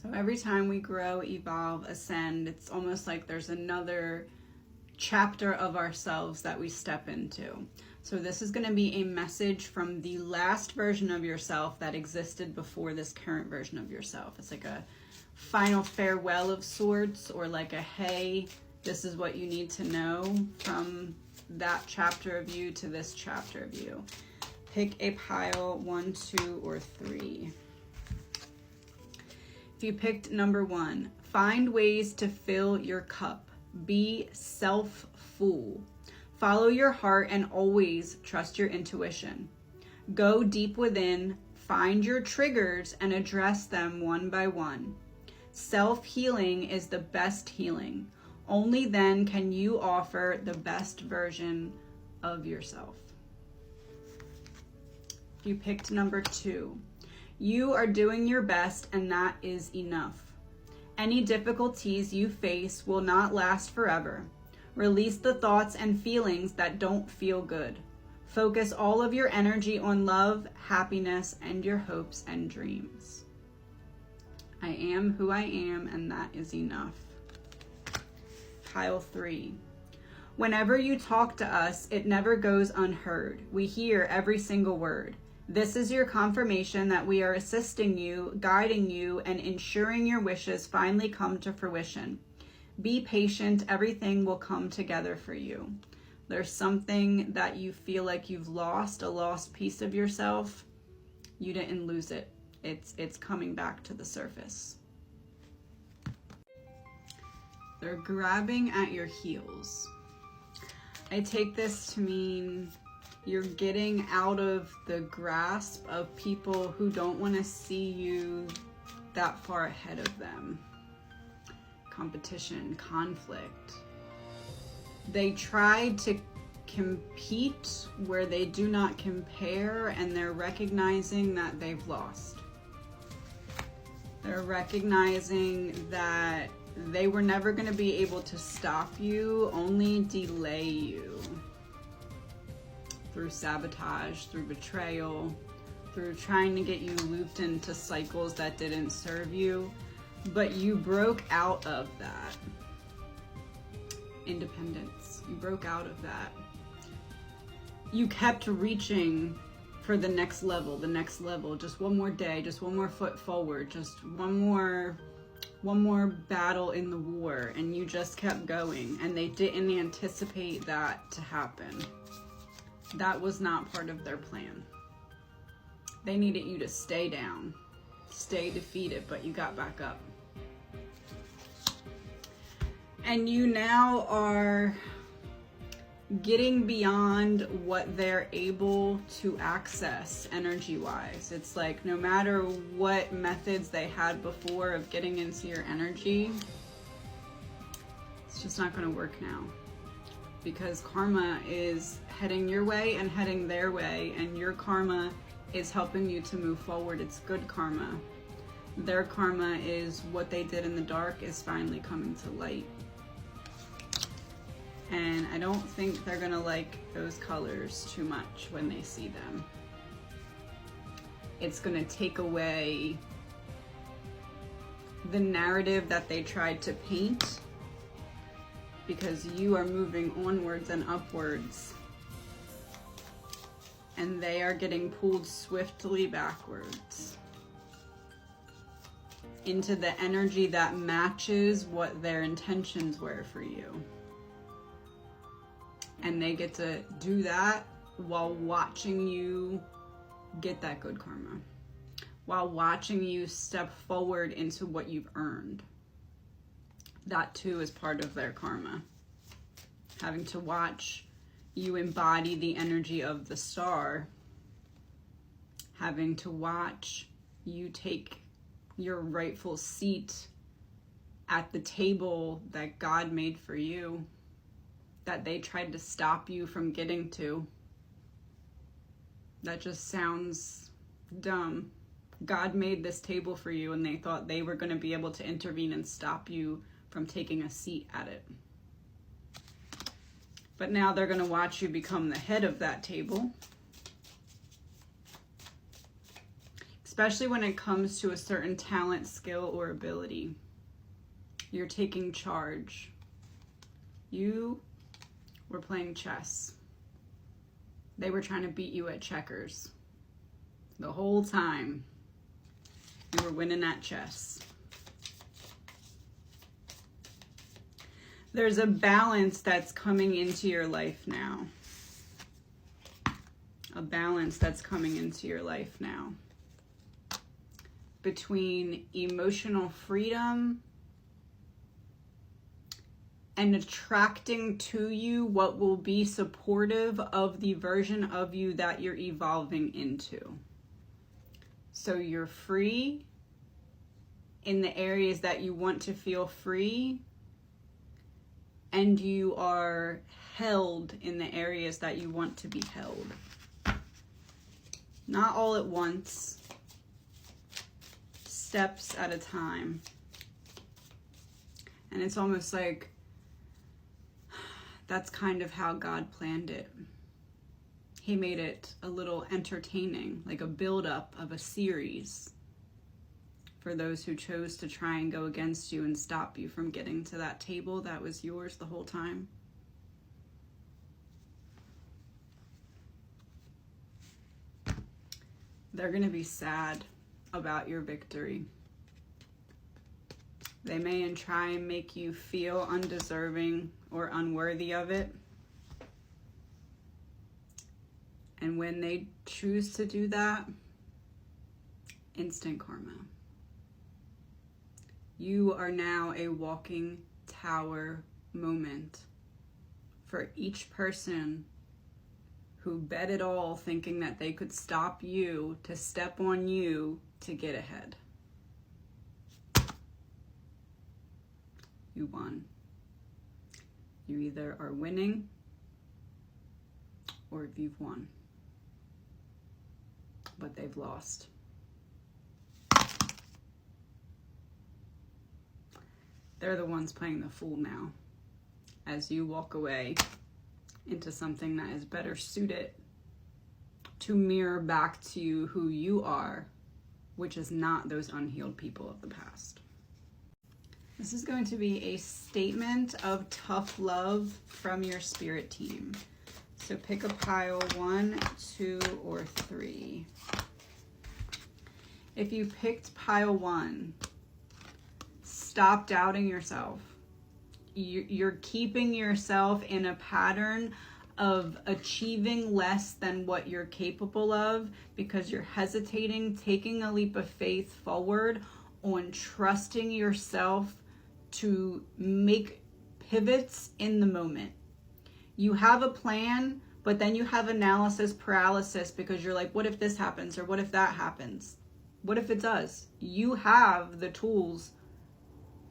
So every time we grow, evolve, ascend, it's almost like there's another chapter of ourselves that we step into. So this is going to be a message from the last version of yourself that existed before this current version of yourself. It's like a final farewell of sorts, or like a, hey, this is what you need to know from that chapter of you to this chapter of you. Pick a pile, 1, 2, or 3. If you picked number 1, find ways to fill your cup. Be self-full. Follow your heart and always trust your intuition. Go deep within, find your triggers and address them one by one. Self-healing is the best healing. Only then can you offer the best version of yourself. If you picked number 2, you are doing your best and that is enough. Any difficulties you face will not last forever. Release the thoughts and feelings that don't feel good. Focus all of your energy on love, happiness, and your hopes and dreams. I am who I am, and that is enough. Pile 3. Whenever you talk to us, it never goes unheard. We hear every single word. This is your confirmation that we are assisting you, guiding you, and ensuring your wishes finally come to fruition. Be patient, everything will come together for you. There's something that you feel like you've lost, a lost piece of yourself. You didn't lose it. It's coming back to the surface. They're grabbing at your heels. I take this to mean you're getting out of the grasp of people who don't want to see you that far ahead of them. Competition, conflict. They tried to compete where they do not compare, and they're recognizing that they've lost. They're recognizing that they were never going to be able to stop you, only delay you. Through sabotage, through betrayal, through trying to get you looped into cycles that didn't serve you. But you broke out of that. Independence. You broke out of that. You kept reaching for the next level, just one more day, just one more foot forward, just one more battle in the war, and you just kept going, and they didn't anticipate that to happen. That was not part of their plan. They needed you to stay down, stay defeated, but you got back up. And you now are getting beyond what they're able to access energy-wise. It's like no matter what methods they had before of getting into your energy, it's just not going to work now. Because karma is heading your way and heading their way, and your karma is helping you to move forward. It's good karma. Their karma is what they did in the dark is finally coming to light. And I don't think they're gonna like those colors too much when they see them. It's gonna take away the narrative that they tried to paint, because you are moving onwards and upwards, and they are getting pulled swiftly backwards into the energy that matches what their intentions were for you. And they get to do that while watching you get that good karma, while watching you step forward into what you've earned. That too is part of their karma. Having to watch you embody the energy of the star, having to watch you take your rightful seat at the table that God made for you, that they tried to stop you from getting to. That just sounds dumb. God made this table for you, and they thought they were going to be able to intervene and stop you from taking a seat at it. But now they're going to watch you become the head of that table. especially when it comes to a certain talent, skill, or ability. You're taking charge. You were playing chess. They were trying to beat you at checkers. The whole time, you were winning at chess. There's a balance that's coming into your life now. A balance that's coming into your life now. Between emotional freedom and attracting to you what will be supportive of the version of you that you're evolving into. So you're free in the areas that you want to feel free, and you are held in the areas that you want to be held. Not all at once, steps at a time. And it's almost like that's kind of how God planned it. He made it a little entertaining, like a build-up of a series for those who chose to try and go against you and stop you from getting to that table that was yours the whole time. They're going to be sad about your victory. They may try and make you feel undeserving or unworthy of it. And when they choose to do that, instant karma. You are now a walking tower moment for each person who bet it all thinking that they could stop you to step on you to get ahead. You won. You either are winning or you've won. But they've lost. They're the ones playing the fool now as you walk away into something that is better suited to mirror back to you who you are, which is not those unhealed people of the past. This is going to be a statement of tough love from your spirit team. So pick a pile 1, 2, or 3. If you picked pile 1, stop doubting yourself. You're keeping yourself in a pattern of achieving less than what you're capable of because you're hesitating, taking a leap of faith forward on trusting yourself to make pivots in the moment. You have a plan, but then you have analysis paralysis because you're like, what if this happens? Or what if that happens? What if it does? You have the tools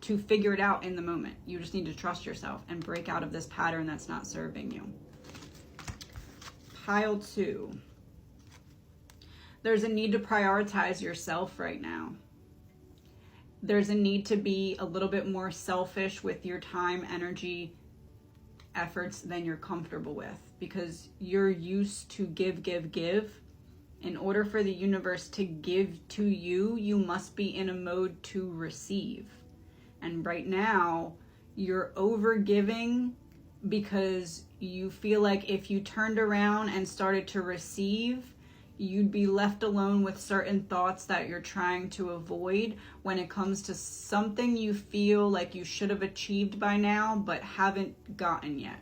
to figure it out in the moment. You just need to trust yourself and break out of this pattern that's not serving you. Pile 2. There's a need to prioritize yourself right now. There's a need to be a little bit more selfish with your time, energy, efforts than you're comfortable with because you're used to give. In order for the universe to give to you, you must be in a mode to receive. And right now, you're over giving because you feel like if you turned around and started to receive, you'd be left alone with certain thoughts that you're trying to avoid when it comes to something you feel like you should have achieved by now but haven't gotten yet.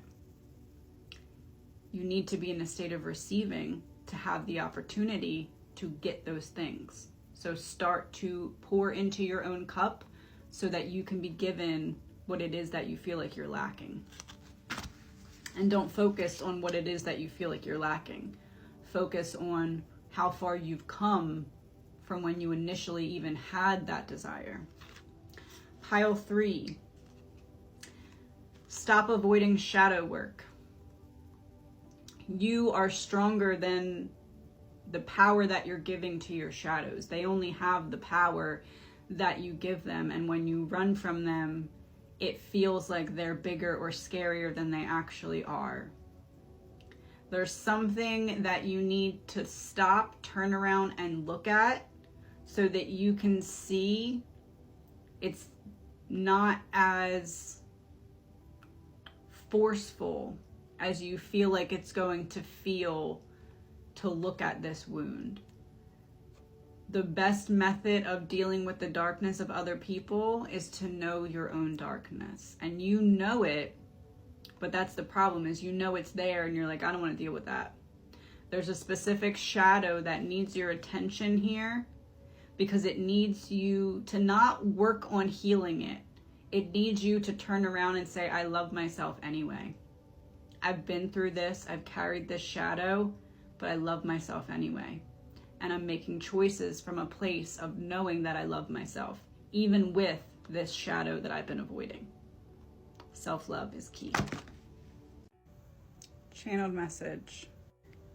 You need to be in a state of receiving to have the opportunity to get those things. So start to pour into your own cup so that you can be given what it is that you feel like you're lacking. And don't focus on what it is that you feel like you're lacking. Focus on how far you've come from when you initially even had that desire. Pile 3. Stop avoiding shadow work. You are stronger than the power that you're giving to your shadows. They only have the power that you give them, and when you run from them, it feels like they're bigger or scarier than they actually are. There's something that you need to stop, turn around, and look at so that you can see it's not as forceful as you feel like it's going to feel to look at this wound. The best method of dealing with the darkness of other people is to know your own darkness. And you know it, but that's the problem, is you know it's there and you're like, I don't want to deal with that. There's a specific shadow that needs your attention here, because it needs you to not work on healing it. It needs you to turn around and say, I love myself anyway. I've been through this, I've carried this shadow, but I love myself anyway. And I'm making choices from a place of knowing that I love myself, even with this shadow that I've been avoiding. Self-love is key. Channeled message.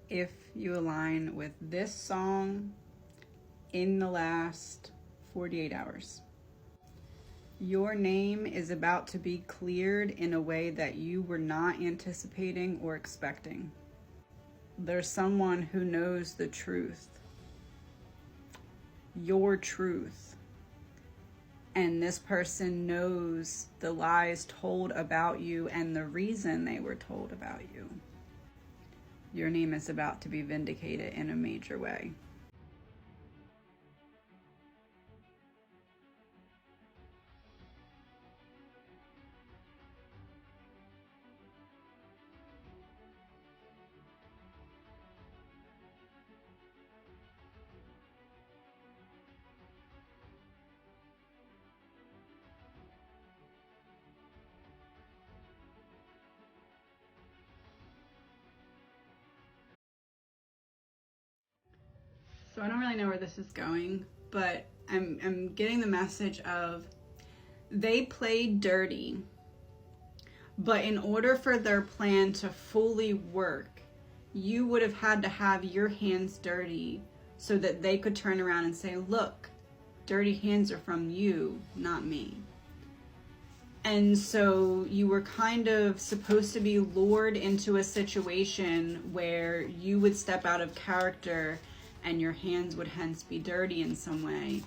If you align with this song in the last 48 hours, your name is about to be cleared in a way that you were not anticipating or expecting. There's someone who knows the truth, your truth, and this person knows the lies told about you and the reason they were told about you. Your name is about to be vindicated in a major way. So I don't really know where this is going, but I'm getting the message of they played dirty, but in order for their plan to fully work, you would have had to have your hands dirty so that they could turn around and say, look, dirty hands are from you, not me. And so you were kind of supposed to be lured into a situation where you would step out of character and your hands would hence be dirty in some way,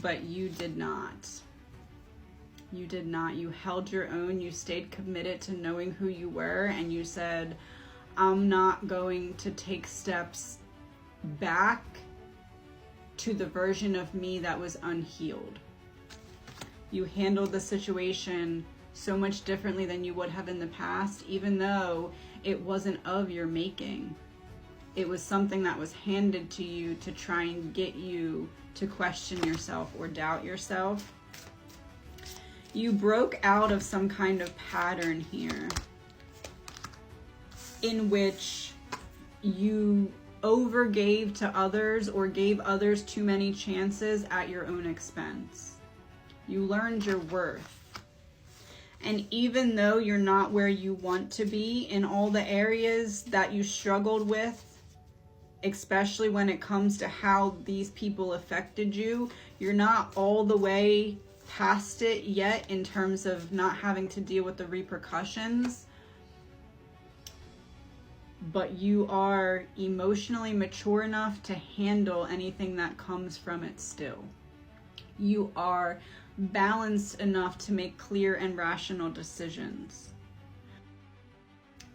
but you did not. You did not. You held your own. You stayed committed to knowing who you were, and you said, I'm not going to take steps back to the version of me that was unhealed. You handled the situation so much differently than you would have in the past, even though it wasn't of your making. It was something that was handed to you to try and get you to question yourself or doubt yourself. You broke out of some kind of pattern here in which you overgave to others or gave others too many chances at your own expense. You learned your worth. And even though you're not where you want to be in all the areas that you struggled with, especially when it comes to how these people affected you, you're not all the way past it yet in terms of not having to deal with the repercussions, but you are emotionally mature enough to handle anything that comes from it still. You are balanced enough to make clear and rational decisions.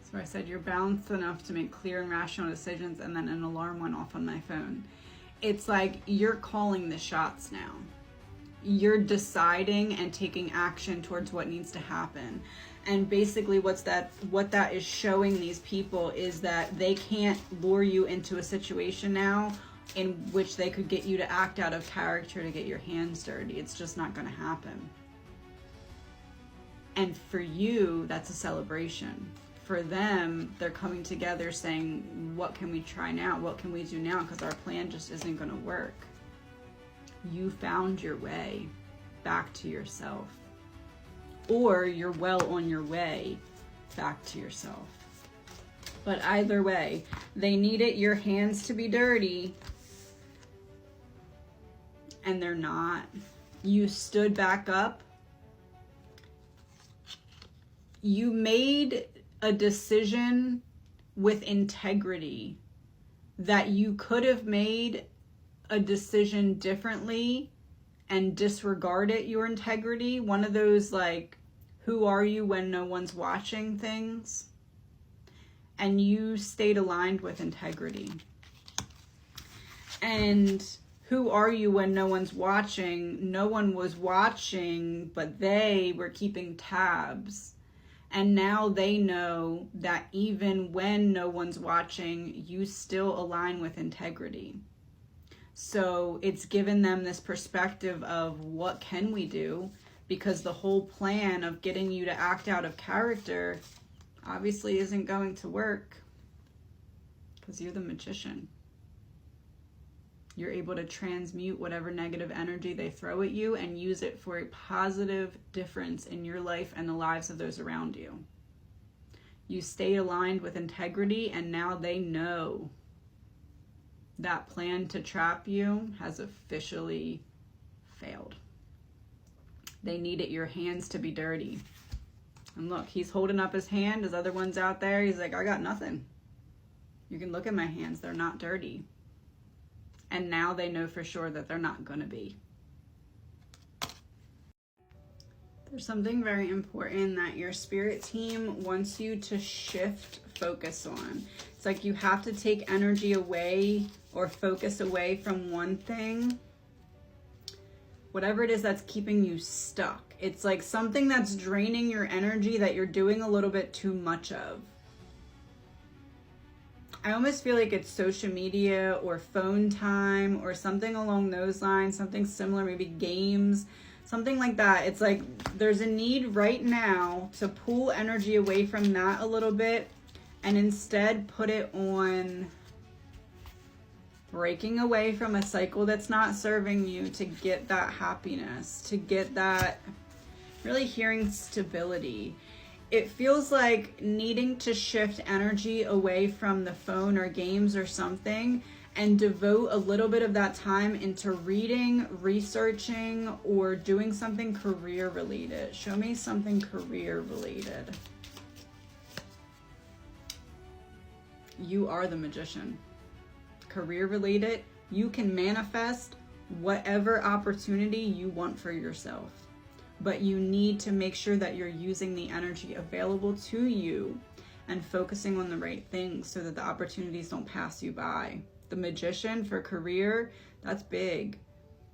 So I said you're balanced enough to make clear and rational decisions, and then an alarm went off on my phone. It's like you're calling the shots now. You're deciding and taking action towards what needs to happen. And basically what that is showing these people is that they can't lure you into a situation now in which they could get you to act out of character to get your hands dirty. It's just not going to happen. And for you, that's a celebration. For them, they're coming together saying, what can we try now? What can we do now? Because our plan just isn't going to work. You found your way back to yourself. Or you're well on your way back to yourself. But either way, they needed your hands to be dirty, and they're not. You stood back up. You made a decision with integrity that you could have made a decision differently and disregarded your integrity. One of those like, who are you when no one's watching things. And you stayed aligned with integrity. And who are you when no one's watching? No one was watching, but they were keeping tabs. And now they know that even when no one's watching, you still align with integrity. So it's given them this perspective of what can we do? Because the whole plan of getting you to act out of character obviously isn't going to work. Because you're the magician. You're able to transmute whatever negative energy they throw at you and use it for a positive difference in your life and the lives of those around you. You stay aligned with integrity, and now they know that plan to trap you has officially failed. They needed your hands to be dirty. And look, he's holding up his hand. His other one's out there. He's like, I got nothing. You can look at my hands. They're not dirty. And now they know for sure that they're not going to be. There's something very important that your spirit team wants you to shift focus on. It's like you have to take energy away or focus away from one thing. Whatever it is that's keeping you stuck. It's like something that's draining your energy that you're doing a little bit too much of. I almost feel like it's social media or phone time or something along those lines, something similar, maybe games, something like that. It's like there's a need right now to pull energy away from that a little bit and instead put it on breaking away from a cycle that's not serving you to get that happiness, to get that really hearing stability. It feels like needing to shift energy away from the phone or games or something and devote a little bit of that time into reading, researching, or doing something career related. Show me something career related. You are the magician. Career related, you can manifest whatever opportunity you want for yourself. But you need to make sure that you're using the energy available to you and focusing on the right things so that the opportunities don't pass you by. The magician for career, that's big.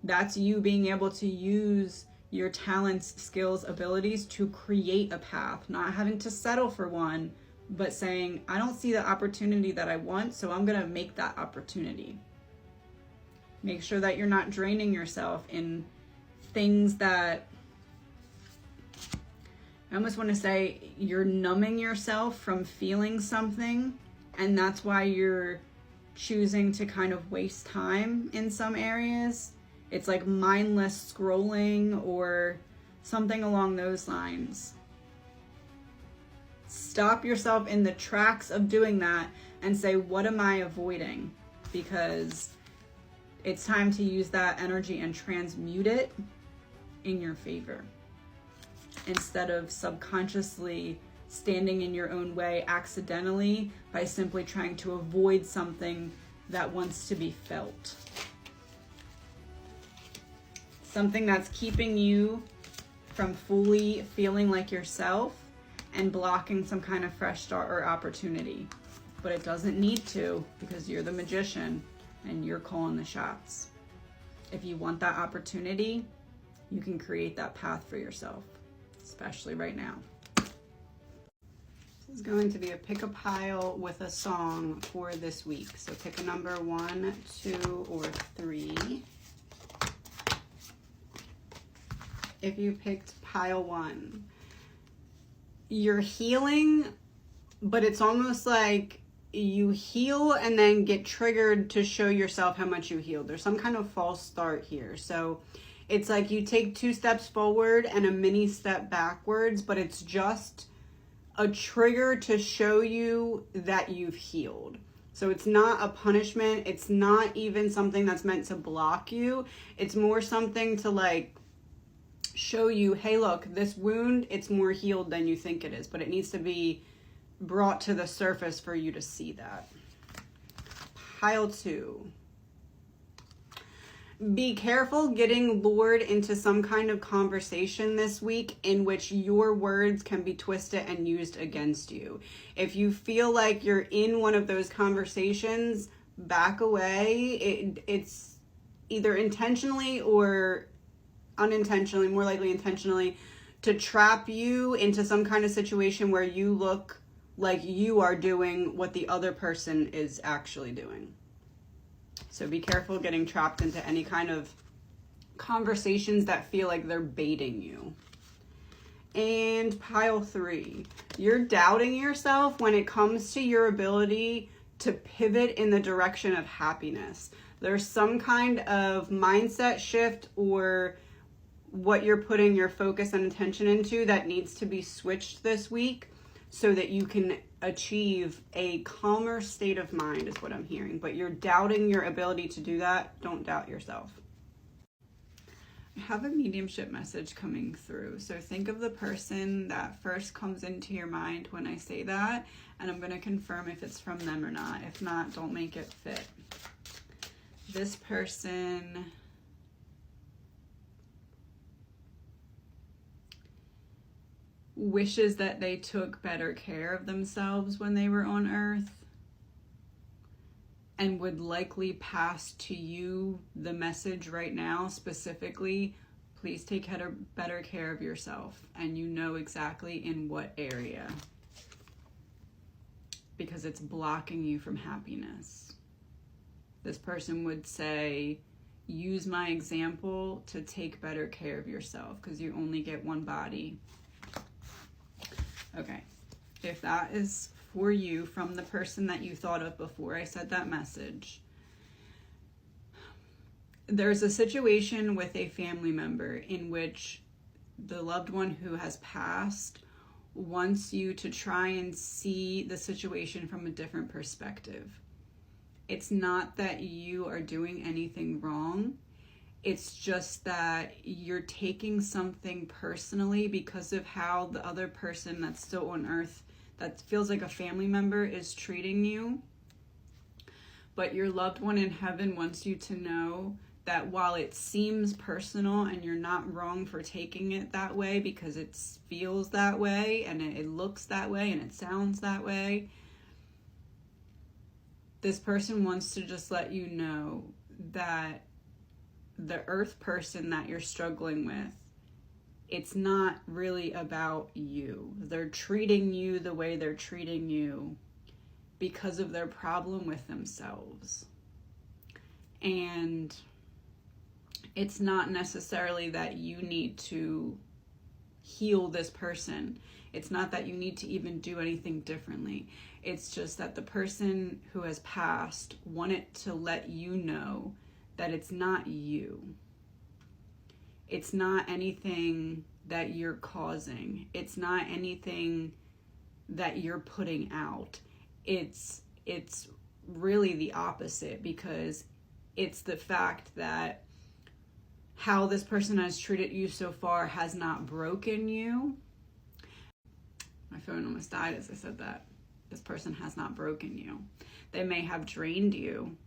That's you being able to use your talents, skills, abilities to create a path, not having to settle for one, but saying, I don't see the opportunity that I want, so I'm going to make that opportunity. Make sure that you're not draining yourself in things that, I almost want to say, you're numbing yourself from feeling something, and that's why you're choosing to kind of waste time in some areas. It's like mindless scrolling or something along those lines. Stop yourself in the tracks of doing that and say, what am I avoiding? Because it's time to use that energy and transmute it in your favor, instead of subconsciously standing in your own way accidentally by simply trying to avoid something that wants to be felt. Something that's keeping you from fully feeling like yourself and blocking some kind of fresh start or opportunity. But it doesn't need to, because you're the magician and you're calling the shots. If you want that opportunity, you can create that path for yourself, especially right now. This is going to be a pick a pile with a song for this week. So pick a number 1, 2, or 3. If you picked pile 1, you're healing, but it's almost like you heal and then get triggered to show yourself how much you healed. There's some kind of false start here. So it's like you take 2 steps forward and a mini step backwards, but it's just a trigger to show you that you've healed. So it's not a punishment. It's not even something that's meant to block you. It's more something to like show you, hey, look, this wound, it's more healed than you think it is, but it needs to be brought to the surface for you to see that. Pile 2. Be careful getting lured into some kind of conversation this week in which your words can be twisted and used against you. If you feel like you're in one of those conversations, back away. It's either intentionally or unintentionally, more likely intentionally, to trap you into some kind of situation where you look like you are doing what the other person is actually doing. So be careful getting trapped into any kind of conversations that feel like they're baiting you. And pile 3, you're doubting yourself when it comes to your ability to pivot in the direction of happiness. There's some kind of mindset shift or what you're putting your focus and attention into that needs to be switched this week so that you can achieve a calmer state of mind is what I'm hearing. But you're doubting your ability to do that. Don't doubt yourself. I have a mediumship message coming through. So think of the person that first comes into your mind when I say that, and I'm going to confirm if it's from them or not. If not, don't make it fit. This person wishes that they took better care of themselves when they were on Earth, and would likely pass to you the message right now, specifically, please take better care of yourself, and you know exactly in what area, because it's blocking you from happiness. This person would say, use my example to take better care of yourself, because you only get one body. Okay, if that is for you from the person that you thought of before I said that message, there's a situation with a family member in which the loved one who has passed wants you to try and see the situation from a different perspective. It's not that you are doing anything wrong. It's just that you're taking something personally because of how the other person that's still on Earth, that feels like a family member, is treating you. But your loved one in heaven wants you to know that while it seems personal and you're not wrong for taking it that way because it feels that way and it looks that way and it sounds that way, this person wants to just let you know that the Earth person that you're struggling with, it's not really about you. They're treating you the way they're treating you because of their problem with themselves. And it's not necessarily that you need to heal this person. It's not that you need to even do anything differently. It's just that the person who has passed wanted to let you know that it's not you. It's not anything that you're causing. It's not anything that you're putting out. It's really the opposite, because it's the fact that how this person has treated you so far has not broken you. My phone almost died as I said that. This person has not broken you. They may have drained you,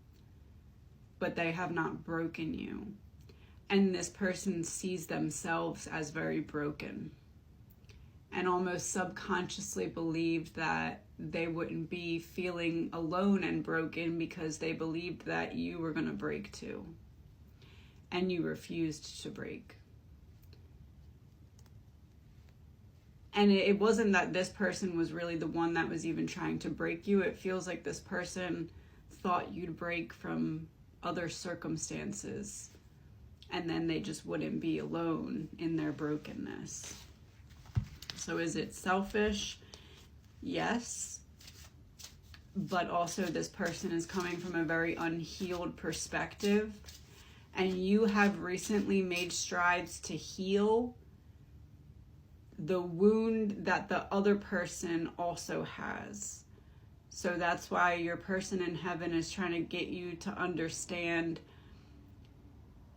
but they have not broken you. And this person sees themselves as very broken and almost subconsciously believed that they wouldn't be feeling alone and broken because they believed that you were going to break too. And you refused to break. And it wasn't that this person was really the one that was even trying to break you. It feels like this person thought you'd break from other circumstances, and then they just wouldn't be alone in their brokenness. So is it selfish? Yes. But also this person is coming from a very unhealed perspective, and you have recently made strides to heal the wound that the other person also has. So that's why your person in heaven is trying to get you to understand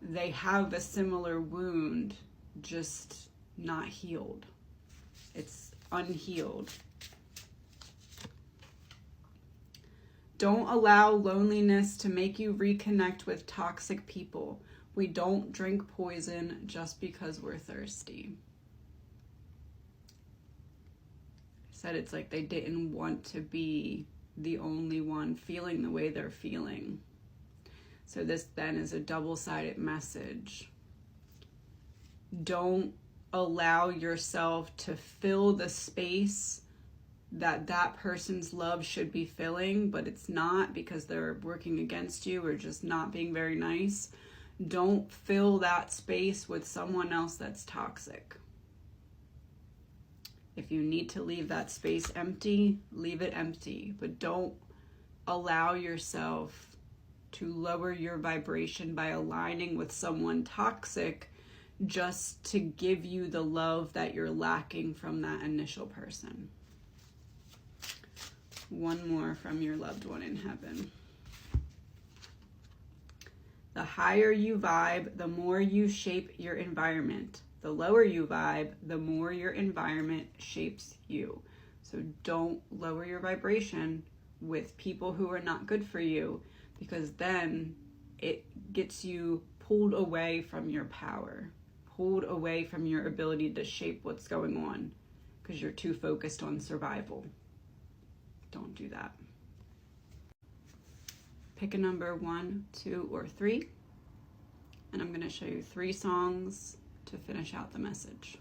they have a similar wound, just not healed. It's unhealed. Don't allow loneliness to make you reconnect with toxic people. We don't drink poison just because we're thirsty. I said it's like they didn't want to be the only one feeling the way they're feeling. So this then is a double-sided message. Don't allow yourself to fill the space that that person's love should be filling, but it's not because they're working against you or just not being very nice. Don't fill that space with someone else that's toxic. If you need to leave that space empty, leave it empty, but don't allow yourself to lower your vibration by aligning with someone toxic just to give you the love that you're lacking from that initial person. One more from your loved one in heaven. The higher you vibe, the more you shape your environment. The lower you vibe, the more your environment shapes you. So don't lower your vibration with people who are not good for you, because then it gets you pulled away from your power, pulled away from your ability to shape what's going on, because you're too focused on survival. Don't do that. Pick a number 1, 2, or 3. And I'm going to show you 3 songs to finish out the message.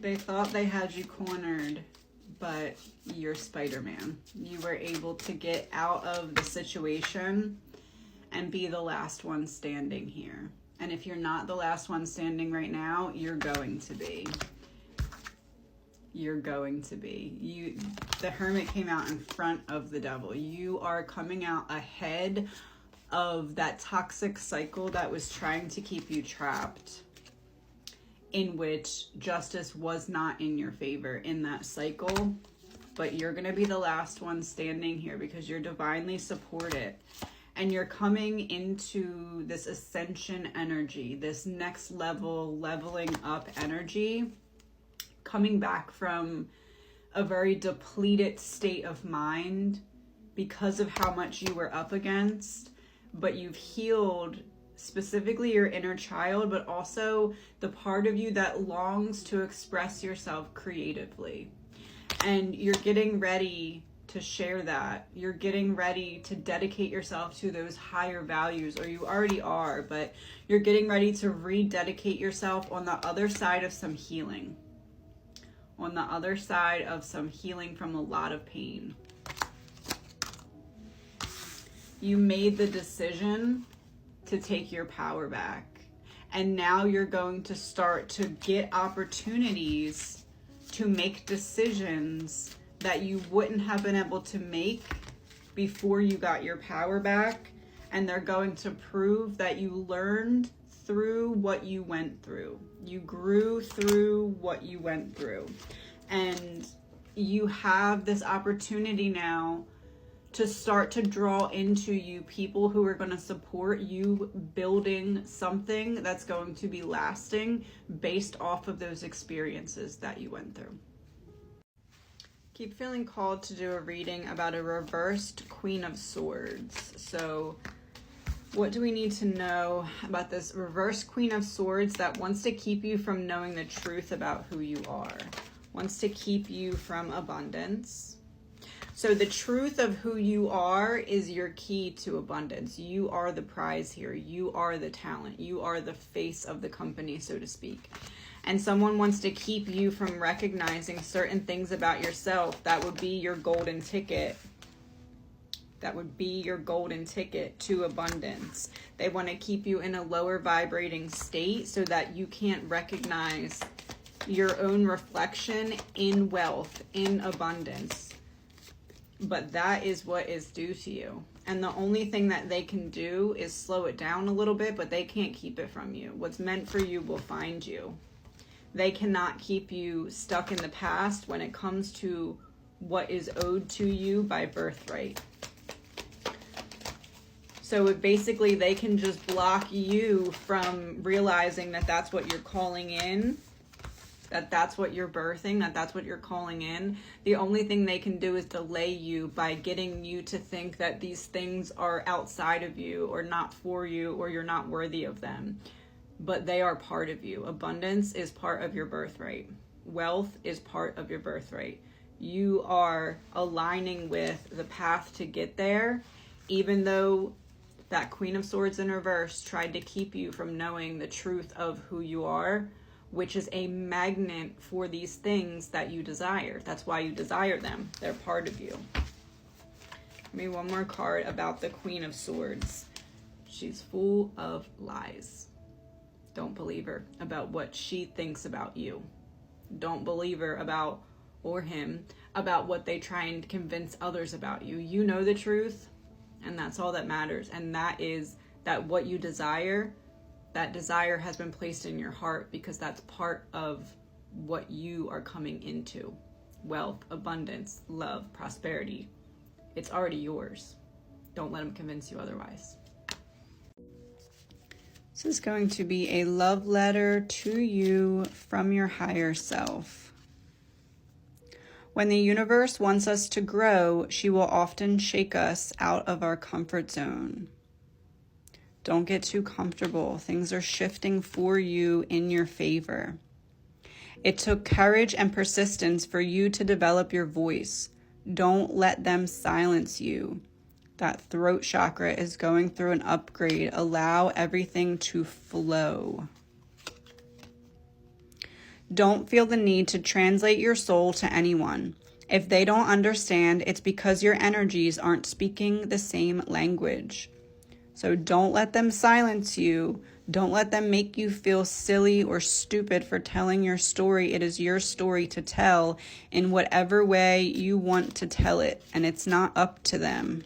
They thought they had you cornered, but you're Spider-Man. You were able to get out of the situation and be the last one standing here. And if you're not the last one standing right now, you're going to be. You're going to be. The Hermit came out in front of the Devil. You are coming out ahead of that toxic cycle that was trying to keep you trapped, in which justice was not in your favor in that cycle. But you're going to be the last one standing here because you're divinely supported. And you're coming into this ascension energy, this next level, leveling up energy, coming back from a very depleted state of mind because of how much you were up against. But you've healed specifically your inner child, but also the part of you that longs to express yourself creatively. And you're getting ready to share that. You're getting ready to dedicate yourself to those higher values, or you already are, but you're getting ready to rededicate yourself on the other side of some healing. On the other side of some healing from a lot of pain. You made the decision to take your power back. And now you're going to start to get opportunities to make decisions that you wouldn't have been able to make before you got your power back. And they're going to prove that you learned through what you went through. You grew through what you went through. And you have this opportunity now to start to draw into you people who are going to support you building something that's going to be lasting based off of those experiences that you went through. Keep feeling called to do a reading about a reversed Queen of Swords. So what do we need to know about this reversed Queen of Swords that wants to keep you from knowing the truth about who you are? Wants to keep you from abundance. So the truth of who you are is your key to abundance. You are the prize here. You are the talent. You are the face of the company, so to speak. And someone wants to keep you from recognizing certain things about yourself that would be your golden ticket. That would be your golden ticket to abundance. They want to keep you in a lower vibrating state so that you can't recognize your own reflection in wealth, in abundance. But that is what is due to you. And the only thing that they can do is slow it down a little bit, but they can't keep it from you. What's meant for you will find you. They cannot keep you stuck in the past when it comes to what is owed to you by birthright. So basically they can just block you from realizing that that's what you're calling in. that's what you're birthing, that's what you're calling in. The only thing they can do is delay you by getting you to think that these things are outside of you or not for you or you're not worthy of them. But they are part of you. Abundance is part of your birthright. Wealth is part of your birthright. You are aligning with the path to get there, even though that Queen of Swords in reverse tried to keep you from knowing the truth of who you are, which is a magnet for these things that you desire. That's why you desire them. They're part of you. Give me one more card about the Queen of Swords. She's full of lies. Don't believe her about what she thinks about you. Don't believe her about, or him, about what they try and convince others about you. You know the truth, and that's all that matters. And that is that what you desire, that desire has been placed in your heart because that's part of what you are coming into. Wealth, abundance, love, prosperity. It's already yours. Don't let them convince you otherwise. This is going to be a love letter to you from your higher self. When the universe wants us to grow, she will often shake us out of our comfort zone. Don't get too comfortable. Things are shifting for you in your favor. It took courage and persistence for you to develop your voice. Don't let them silence you. That throat chakra is going through an upgrade. Allow everything to flow. Don't feel the need to translate your soul to anyone. If they don't understand, it's because your energies aren't speaking the same language. So don't let them silence you. Don't let them make you feel silly or stupid for telling your story. It is your story to tell in whatever way you want to tell it, and it's not up to them.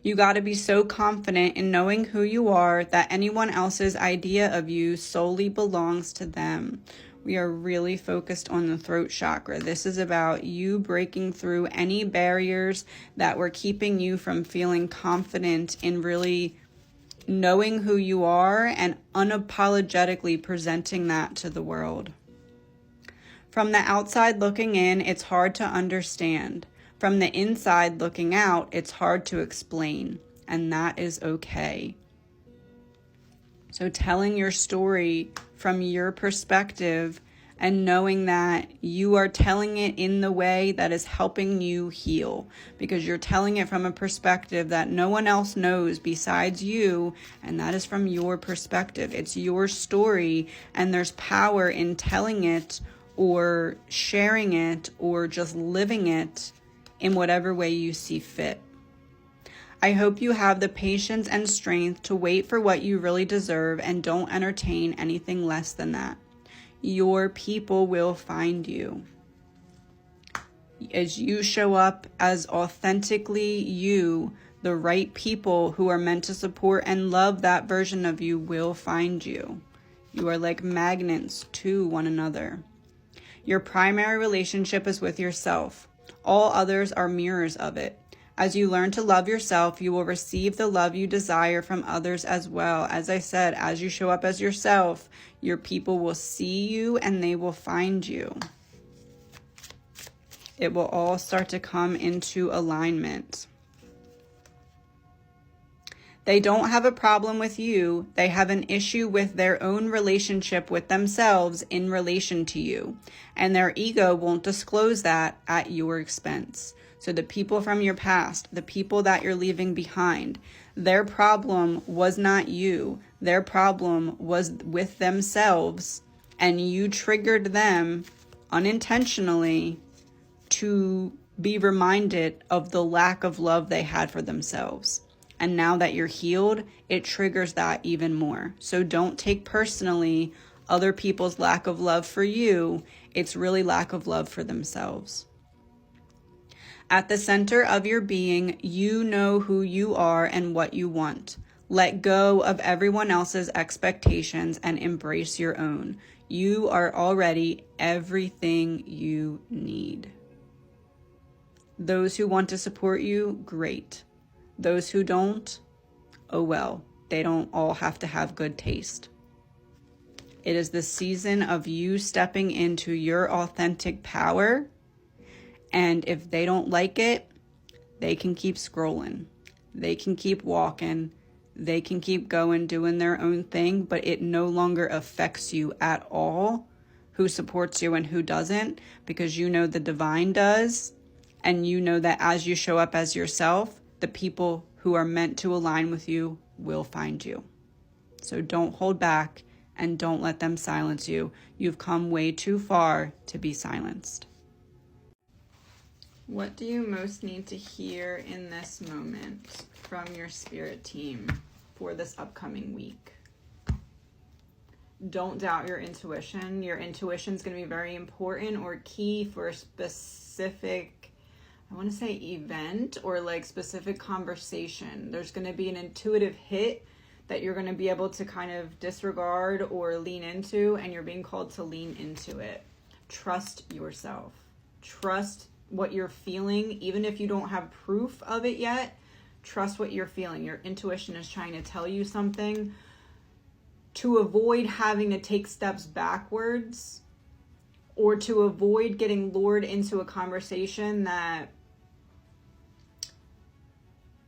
You got to be so confident in knowing who you are that anyone else's idea of you solely belongs to them. We are really focused on the throat chakra. This is about you breaking through any barriers that were keeping you from feeling confident in really knowing who you are and unapologetically presenting that to the world. From the outside looking in, it's hard to understand. From the inside looking out, it's hard to explain, and that is okay. So telling your story from your perspective and knowing that you are telling it in the way that is helping you heal, because you're telling it from a perspective that no one else knows besides you, and that is from your perspective. It's your story, and there's power in telling it or sharing it or just living it in whatever way you see fit. I hope you have the patience and strength to wait for what you really deserve and don't entertain anything less than that. Your people will find you. As you show up as authentically you, the right people who are meant to support and love that version of you will find you. You are like magnets to one another. Your primary relationship is with yourself. All others are mirrors of it. As you learn to love yourself, you will receive the love you desire from others as well. As I said, as you show up as yourself, your people will see you and they will find you. It will all start to come into alignment. They don't have a problem with you. They have an issue with their own relationship with themselves in relation to you. And their ego won't disclose that at your expense. So the people from your past, the people that you're leaving behind, their problem was not you. Their problem was with themselves. And you triggered them unintentionally to be reminded of the lack of love they had for themselves. And now that you're healed, it triggers that even more. So don't take personally other people's lack of love for you. It's really lack of love for themselves. At the center of your being, you know who you are and what you want. Let go of everyone else's expectations and embrace your own. You are already everything you need. Those who want to support you, great. Those who don't, oh well, they don't all have to have good taste. It is the season of you stepping into your authentic power. And if they don't like it, they can keep scrolling. They can keep walking. They can keep going, doing their own thing, but it no longer affects you at all who supports you and who doesn't, because you know the divine does. And you know that as you show up as yourself, the people who are meant to align with you will find you. So don't hold back and don't let them silence you. You've come way too far to be silenced. What do you most need to hear in this moment from your spirit team for this upcoming week? Don't doubt your intuition. Your intuition is going to be very important or key for a specific, I want to say event or like specific conversation. There's going to be an intuitive hit that you're going to be able to kind of disregard or lean into, and you're being called to lean into it. Trust yourself. Trust what you're feeling, even if you don't have proof of it yet. Trust what you're feeling. Your intuition is trying to tell you something. To avoid having to take steps backwards, or to avoid getting lured into a conversation that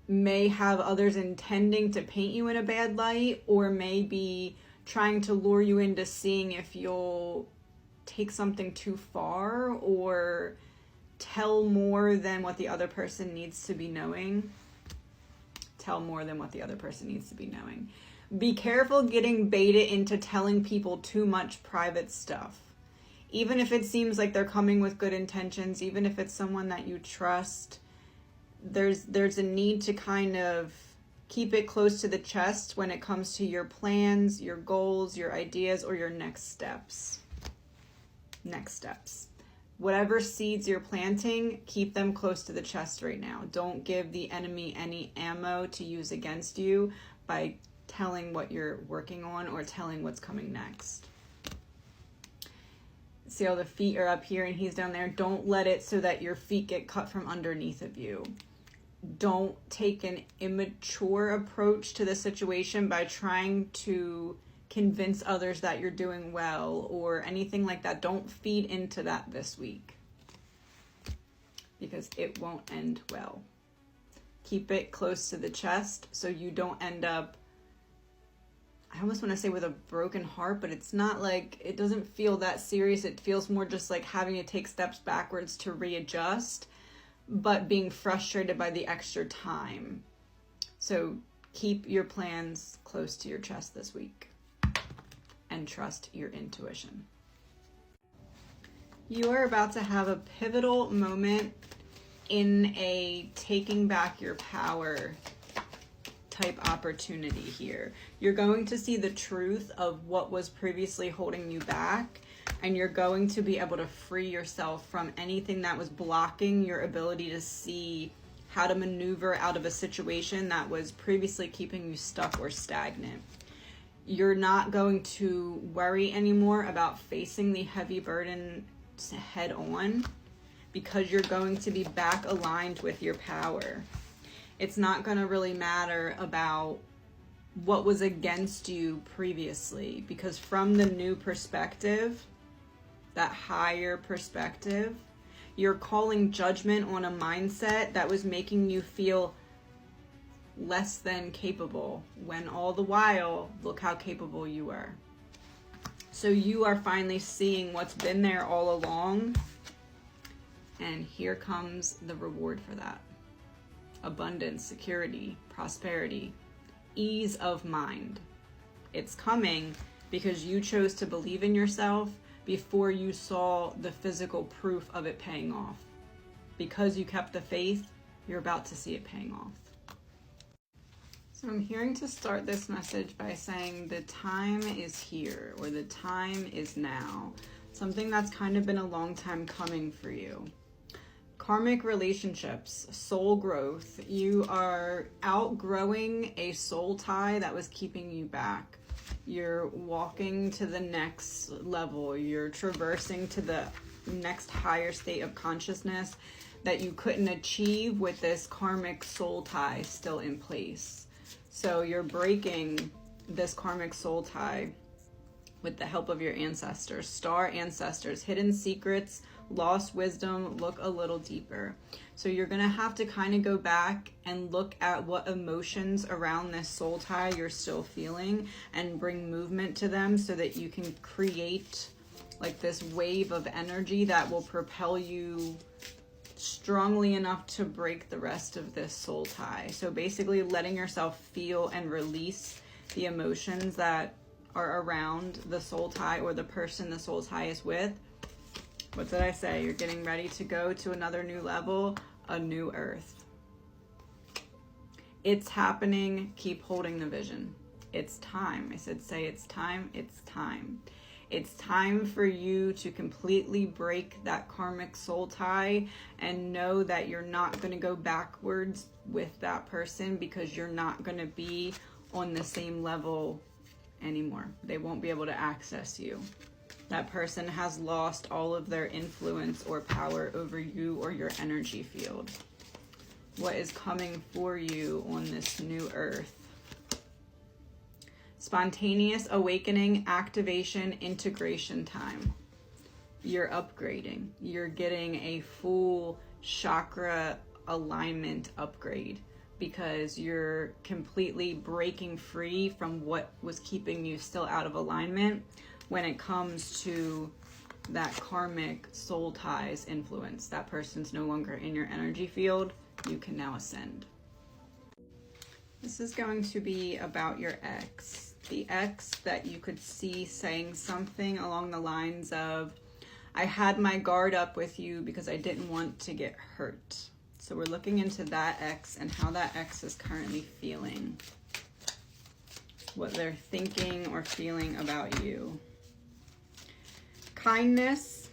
may have others intending to paint you in a bad light, or maybe trying to lure you into seeing if you'll take something too far or tell more than what the other person needs to be knowing. Tell more than what the other person needs to be knowing. Be careful getting baited into telling people too much private stuff. Even if it seems like they're coming with good intentions, even if it's someone that you trust, there's a need to kind of keep it close to the chest when it comes to your plans, your goals, your ideas, or your next steps. Next steps. Whatever seeds you're planting, keep them close to the chest right now. Don't give the enemy any ammo to use against you by telling what you're working on or telling what's coming next. See how the feet are up here and he's down there? Don't let it so that your feet get cut from underneath of you. Don't take an immature approach to the situation by trying to convince others that you're doing well or anything like that. Don't feed into that this week, because it won't end well. Keep it close to the chest so you don't end up, I almost want to say with a broken heart, but it's not like, it doesn't feel that serious. It feels more just like having to take steps backwards to readjust, but being frustrated by the extra time. So keep your plans close to your chest this week and trust your intuition. You are about to have a pivotal moment in a taking back your power type opportunity here. You're going to see the truth of what was previously holding you back, and you're going to be able to free yourself from anything that was blocking your ability to see how to maneuver out of a situation that was previously keeping you stuck or stagnant. You're not going to worry anymore about facing the heavy burden head on, because you're going to be back aligned with your power. It's not going to really matter about what was against you previously, because from the new perspective, that higher perspective, you're calling judgment on a mindset that was making you feel less than capable, when all the while, look how capable you were. So you are finally seeing what's been there all along, and here comes the reward for that. Abundance, security, prosperity, ease of mind. It's coming because you chose to believe in yourself before you saw the physical proof of it paying off. Because you kept the faith, you're about to see it paying off. So I'm hearing to start this message by saying the time is here, or the time is now. Something that's kind of been a long time coming for you. Karmic relationships, soul growth. You are outgrowing a soul tie that was keeping you back. You're walking to the next level. You're traversing to the next higher state of consciousness that you couldn't achieve with this karmic soul tie still in place. So you're breaking this karmic soul tie with the help of your ancestors, star ancestors, hidden secrets, lost wisdom, look a little deeper. So you're going to have to kind of go back and look at what emotions around this soul tie you're still feeling and bring movement to them so that you can create like this wave of energy that will propel you strongly enough to break the rest of this soul tie. So basically letting yourself feel and release the emotions that are around the soul tie or the person the soul tie is with. What did I say? You're getting ready to go to another new level, a new earth. It's happening. Keep holding the vision. It's time. I said, say it's time. It's time. It's time for you to completely break that karmic soul tie and know that you're not going to go backwards with that person because you're not going to be on the same level anymore. They won't be able to access you. That person has lost all of their influence or power over you or your energy field. What is coming for you on this new earth? Spontaneous awakening, activation, integration time. You're upgrading. You're getting a full chakra alignment upgrade because you're completely breaking free from what was keeping you still out of alignment when it comes to that karmic soul ties influence. That person's no longer in your energy field. You can now ascend. This is going to be about your ex. The ex that you could see saying something along the lines of, I had my guard up with you because I didn't want to get hurt. So we're looking into that ex and how that ex is currently feeling. What they're thinking or feeling about you. Kindness.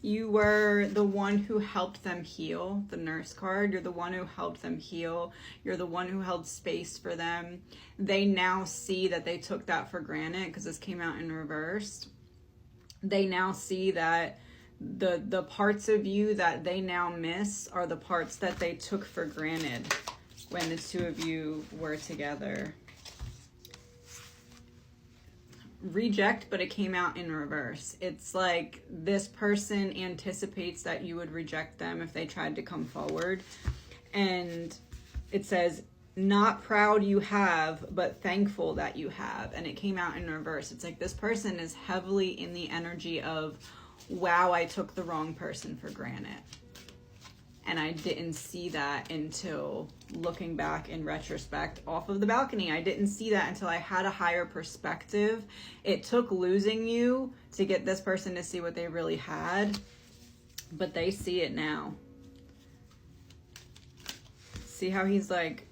You were the one who helped them heal, the nurse card. You're the one who helped them heal. You're the one who held space for them. They now see that they took that for granted because this came out in reverse. They now see that the parts of you that they now miss are the parts that they took for granted when the two of you were together. Reject, but it came out in reverse. It's like this person anticipates that you would reject them if they tried to come forward. And it says, not proud you have, but thankful that you have. And it came out in reverse. It's like this person is heavily in the energy of, wow, I took the wrong person for granted. And I didn't see that until looking back in retrospect off of the balcony. I didn't see that until I had a higher perspective. It took losing you to get this person to see what they really had, but they see it now. See how he's like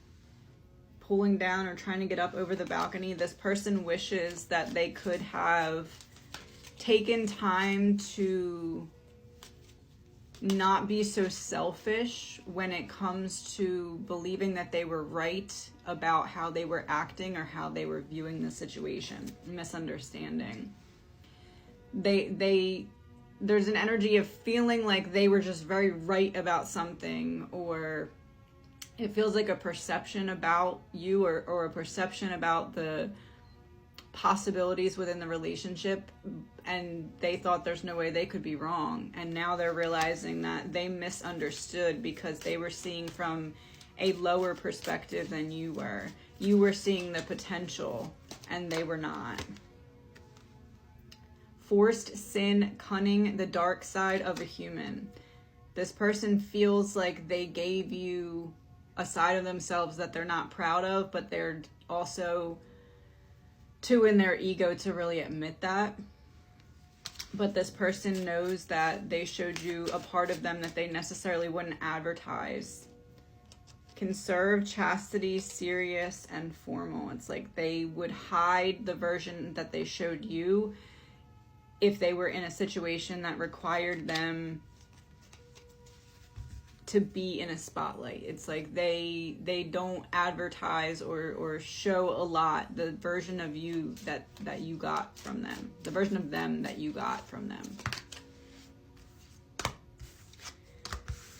pulling down or trying to get up over the balcony? This person wishes that they could have taken time to not be so selfish when it comes to believing that they were right about how they were acting or how they were viewing the situation. Misunderstanding. There's an energy of feeling like they were just very right about something, or it feels like a perception about you or a perception about the possibilities within the relationship, and they thought there's no way they could be wrong, and now they're realizing that they misunderstood because they were seeing from a lower perspective than you were. You were seeing the potential and they were not. Forced sin, cunning, the dark side of a human. This person feels like they gave you a side of themselves that they're not proud of, but they're also too in their ego to really admit that. But this person knows that they showed you a part of them that they necessarily wouldn't advertise. Conserve, chastity, serious, and formal. It's like they would hide the version that they showed you if they were in a situation that required them to be in a spotlight. It's like they don't advertise or show a lot the version of you that you got from them, the version of them that you got from them.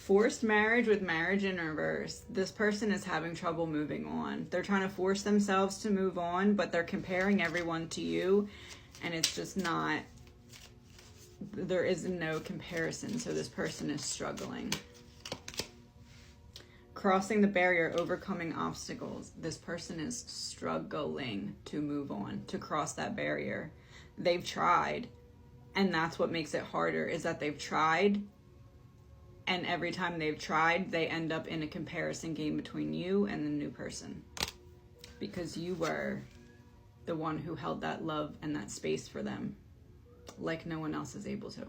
Forced marriage with marriage in reverse. This person is having trouble moving on. They're trying to force themselves to move on, but they're comparing everyone to you, and it's just not, there is no comparison, so this person is struggling. Crossing the barrier, overcoming obstacles. This person is struggling to move on, to cross that barrier. They've tried, and that's what makes it harder, is that they've tried, and every time they've tried, they end up in a comparison game between you and the new person, because you were the one who held that love and that space for them like no one else is able to.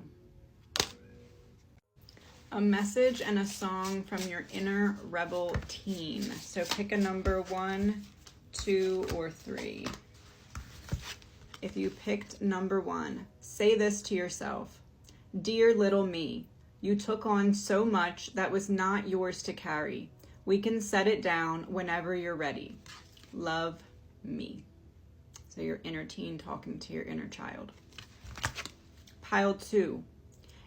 A message and a song from your inner rebel teen. So pick a number 1, 2, or 3. If you picked number 1, say this to yourself. Dear little me, you took on so much that was not yours to carry. We can set it down whenever you're ready. Love, me. So your inner teen talking to your inner child. Pile 2.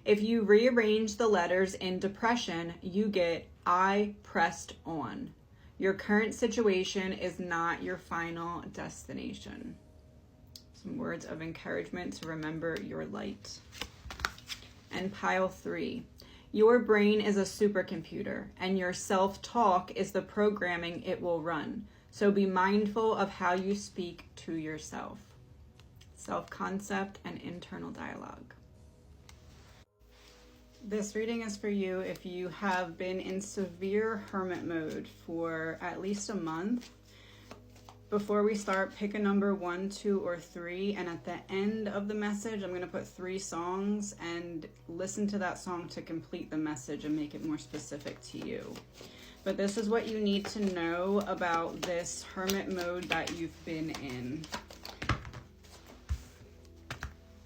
If you rearrange the letters in depression, you get I pressed on. Your current situation is not your final destination. Some words of encouragement to remember your light. And pile 3. Your brain is a supercomputer, and your self-talk is the programming it will run. So be mindful of how you speak to yourself. Self-concept and internal dialogue. This reading is for you if you have been in severe hermit mode for at least a month. Before we start, pick a number 1, 2, or 3, and at the end of the message, I'm going to put 3 songs, and listen to that song to complete the message and make it more specific to you. But this is what you need to know about this hermit mode that you've been in.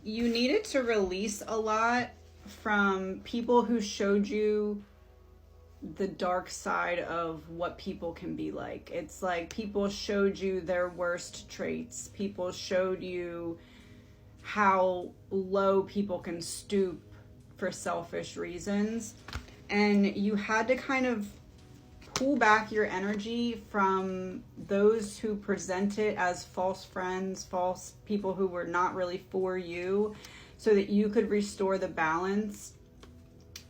You needed to release a lot from people who showed you the dark side of what people can be like. It's like people showed you their worst traits. People showed you how low people can stoop for selfish reasons. And you had to kind of pull back your energy from those who present it as false friends, false people who were not really for you, so that you could restore the balance.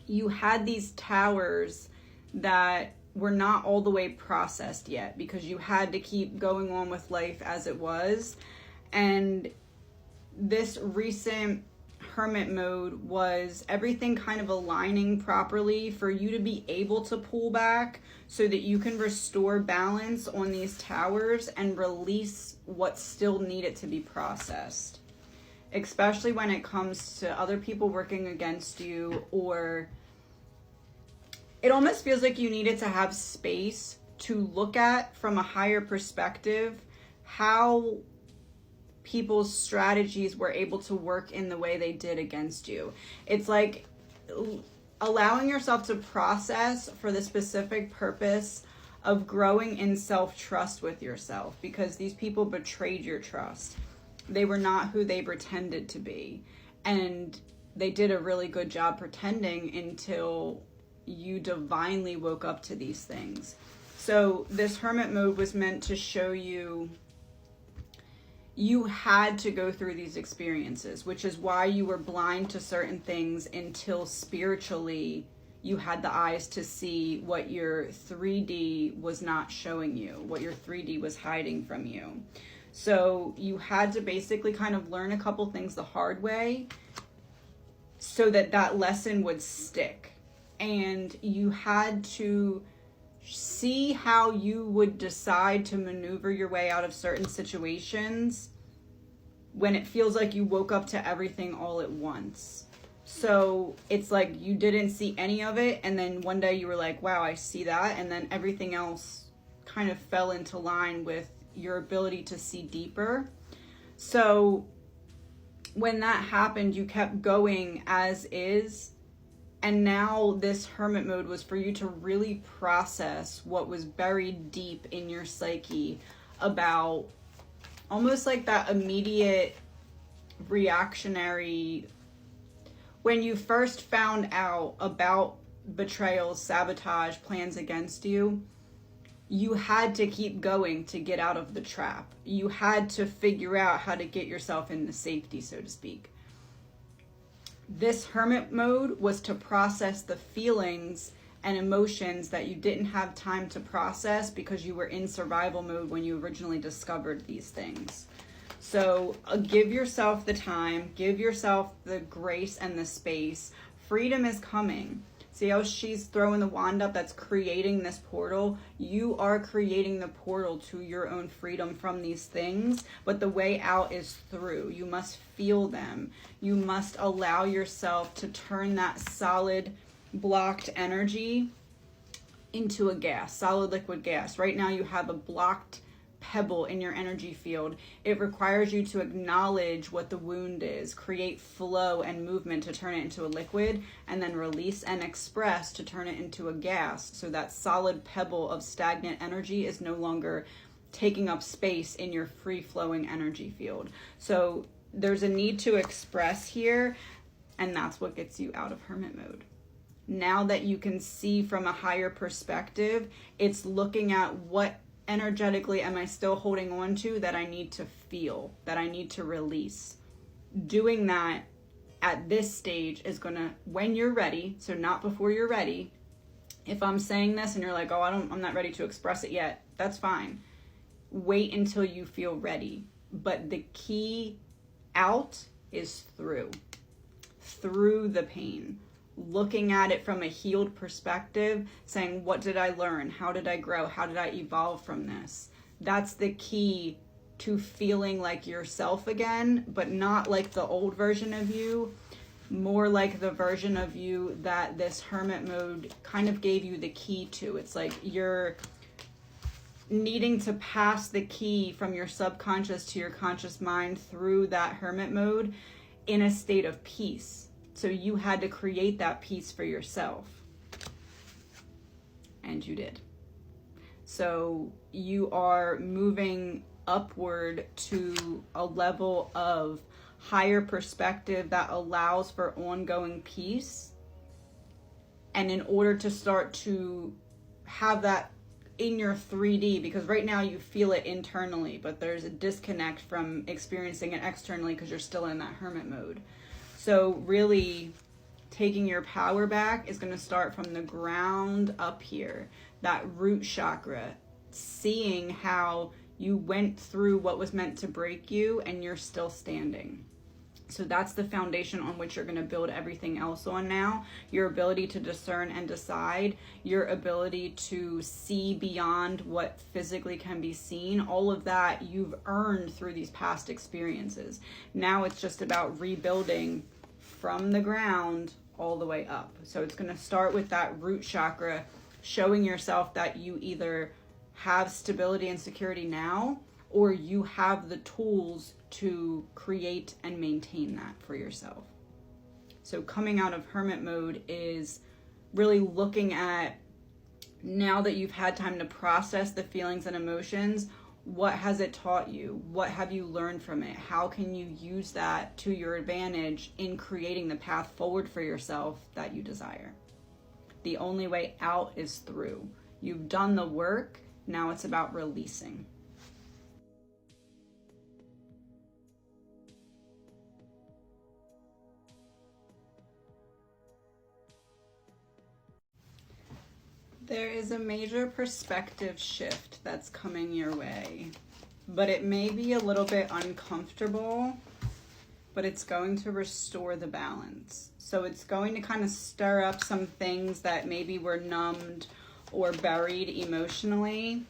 You had these towers that were not all the way processed yet, because you had to keep going on with life as it was. And this recent hermit mode was everything kind of aligning properly for you to be able to pull back so that you can restore balance on these towers and release what still needed to be processed. Especially when it comes to other people working against you, or it almost feels like you needed to have space to look at from a higher perspective how people's strategies were able to work in the way they did against you. It's like allowing yourself to process for the specific purpose of growing in self-trust with yourself, because these people betrayed your trust. They were not who they pretended to be, and they did a really good job pretending until you divinely woke up to these things. So this hermit mode was meant to show you you had to go through these experiences, which is why you were blind to certain things until spiritually you had the eyes to see what your 3D was not showing you, what your 3D was hiding from you. So you had to basically kind of learn a couple things the hard way so that that lesson would stick. And you had to see how you would decide to maneuver your way out of certain situations when it feels like you woke up to everything all at once. So it's like you didn't see any of it, and then one day you were like, wow, I see that, and then everything else kind of fell into line with your ability to see deeper. So when that happened, you kept going as is. And now this hermit mode was for you to really process what was buried deep in your psyche about almost like that immediate reactionary, when you first found out about betrayals, sabotage, plans against you, you had to keep going to get out of the trap. You had to figure out how to get yourself into safety, so to speak. This hermit mode was to process the feelings and emotions that you didn't have time to process because you were in survival mode when you originally discovered these things. So give yourself the time, give yourself the grace and the space. Freedom is coming. See how she's throwing the wand up? That's creating this portal. You are creating the portal to your own freedom from these things, but the way out is through. You must feel them. You must allow yourself to turn that solid blocked energy into a gas, solid liquid gas. Right now you have a blocked pebble in your energy field. It requires you to acknowledge what the wound is, create flow and movement to turn it into a liquid, and then release and express to turn it into a gas. So that solid pebble of stagnant energy is no longer taking up space in your free-flowing energy field. So there's a need to express here, and that's what gets you out of hermit mode. Now that you can see from a higher perspective, it's looking at what energetically am I still holding on to that I need to feel, that I need to release. Doing that at this stage is gonna, when you're ready, so not before you're ready. If I'm saying this and you're like, oh, I'm not ready to express it yet, that's fine. Wait until you feel ready. But the key out is through the pain. Looking at it from a healed perspective, saying, what did I learn? How did I grow? How did I evolve from this? That's the key to feeling like yourself again, but not like the old version of you, more like the version of you that this hermit mode kind of gave you the key to. It's like you're needing to pass the key from your subconscious to your conscious mind through that hermit mode in a state of peace. So you had to create that peace for yourself. And you did. So you are moving upward to a level of higher perspective that allows for ongoing peace. And in order to start to have that in your 3D, because right now you feel it internally, but there's a disconnect from experiencing it externally because you're still in that hermit mode. So really taking your power back is going to start from the ground up here, that root chakra, seeing how you went through what was meant to break you and you're still standing. So that's the foundation on which you're going to build everything else on now. Your ability to discern and decide, your ability to see beyond what physically can be seen, all of that you've earned through these past experiences. Now it's just about rebuilding from the ground all the way up. So it's going to start with that root chakra, showing yourself that you either have stability and security now, or you have the tools to create and maintain that for yourself. So coming out of hermit mode is really looking at, now that you've had time to process the feelings and emotions, what has it taught you? What have you learned from it? How can you use that to your advantage in creating the path forward for yourself that you desire? The only way out is through. You've done the work. Now it's about releasing. There is a major perspective shift that's coming your way, but it may be a little bit uncomfortable, but it's going to restore the balance. So it's going to kind of stir up some things that maybe were numbed or buried emotionally.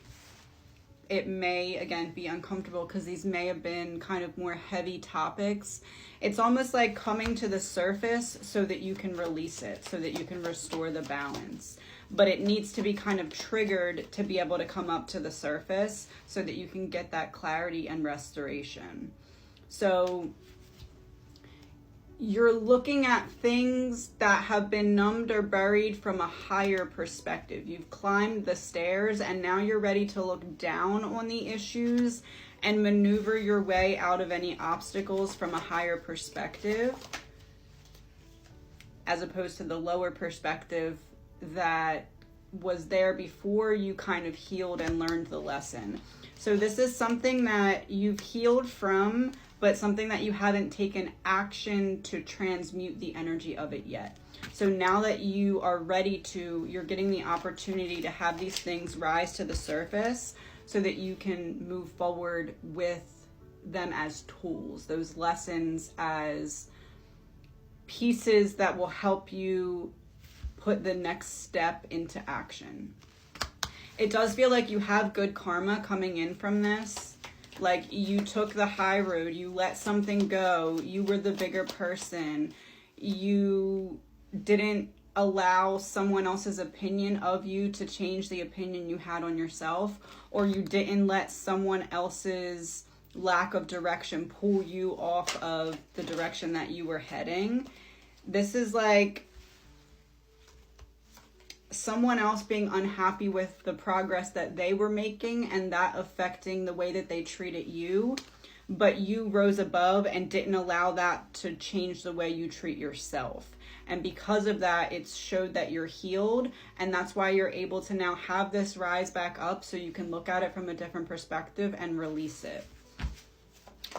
It may, again, be uncomfortable because these may have been kind of more heavy topics. It's almost like coming to the surface so that you can release it, so that you can restore the balance. But it needs to be kind of triggered to be able to come up to the surface so that you can get that clarity and restoration. So you're looking at things that have been numbed or buried from a higher perspective. You've climbed the stairs and now you're ready to look down on the issues and maneuver your way out of any obstacles from a higher perspective, as opposed to the lower perspective that was there before you kind of healed and learned the lesson. So this is something that you've healed from, but something that you haven't taken action to transmute the energy of it yet. So now that you are ready to, you're getting the opportunity to have these things rise to the surface so that you can move forward with them as tools, those lessons as pieces that will help you put the next step into action. It does feel like you have good karma coming in from this. Like you took the high road, you let something go, you were the bigger person, you didn't allow someone else's opinion of you to change the opinion you had on yourself, or you didn't let someone else's lack of direction pull you off of the direction that you were heading. This is like someone else being unhappy with the progress that they were making and that affecting the way that they treated you, but you rose above and didn't allow that to change the way you treat yourself. And because of that, it's showed that you're healed, and that's why you're able to now have this rise back up so you can look at it from a different perspective and release it.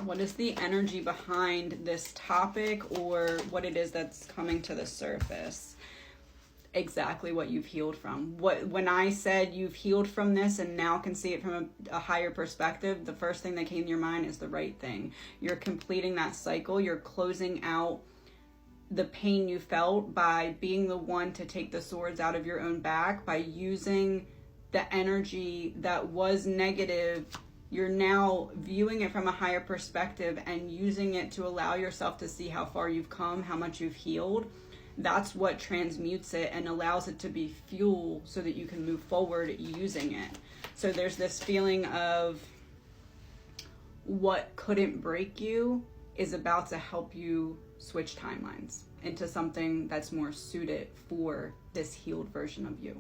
What is the energy behind this topic, or what it is that's coming to the surface? Exactly what you've healed from. When I said you've healed from this and now can see it from a higher perspective, the first thing that came to your mind is the right thing. You're completing that cycle. You're closing out the pain you felt by being the one to take the swords out of your own back, by using the energy that was negative. You're now viewing it from a higher perspective and using it to allow yourself to see how far you've come, how much you've healed. That's what transmutes it and allows it to be fuel so that you can move forward using it. So there's this feeling of what couldn't break you is about to help you switch timelines into something that's more suited for this healed version of you.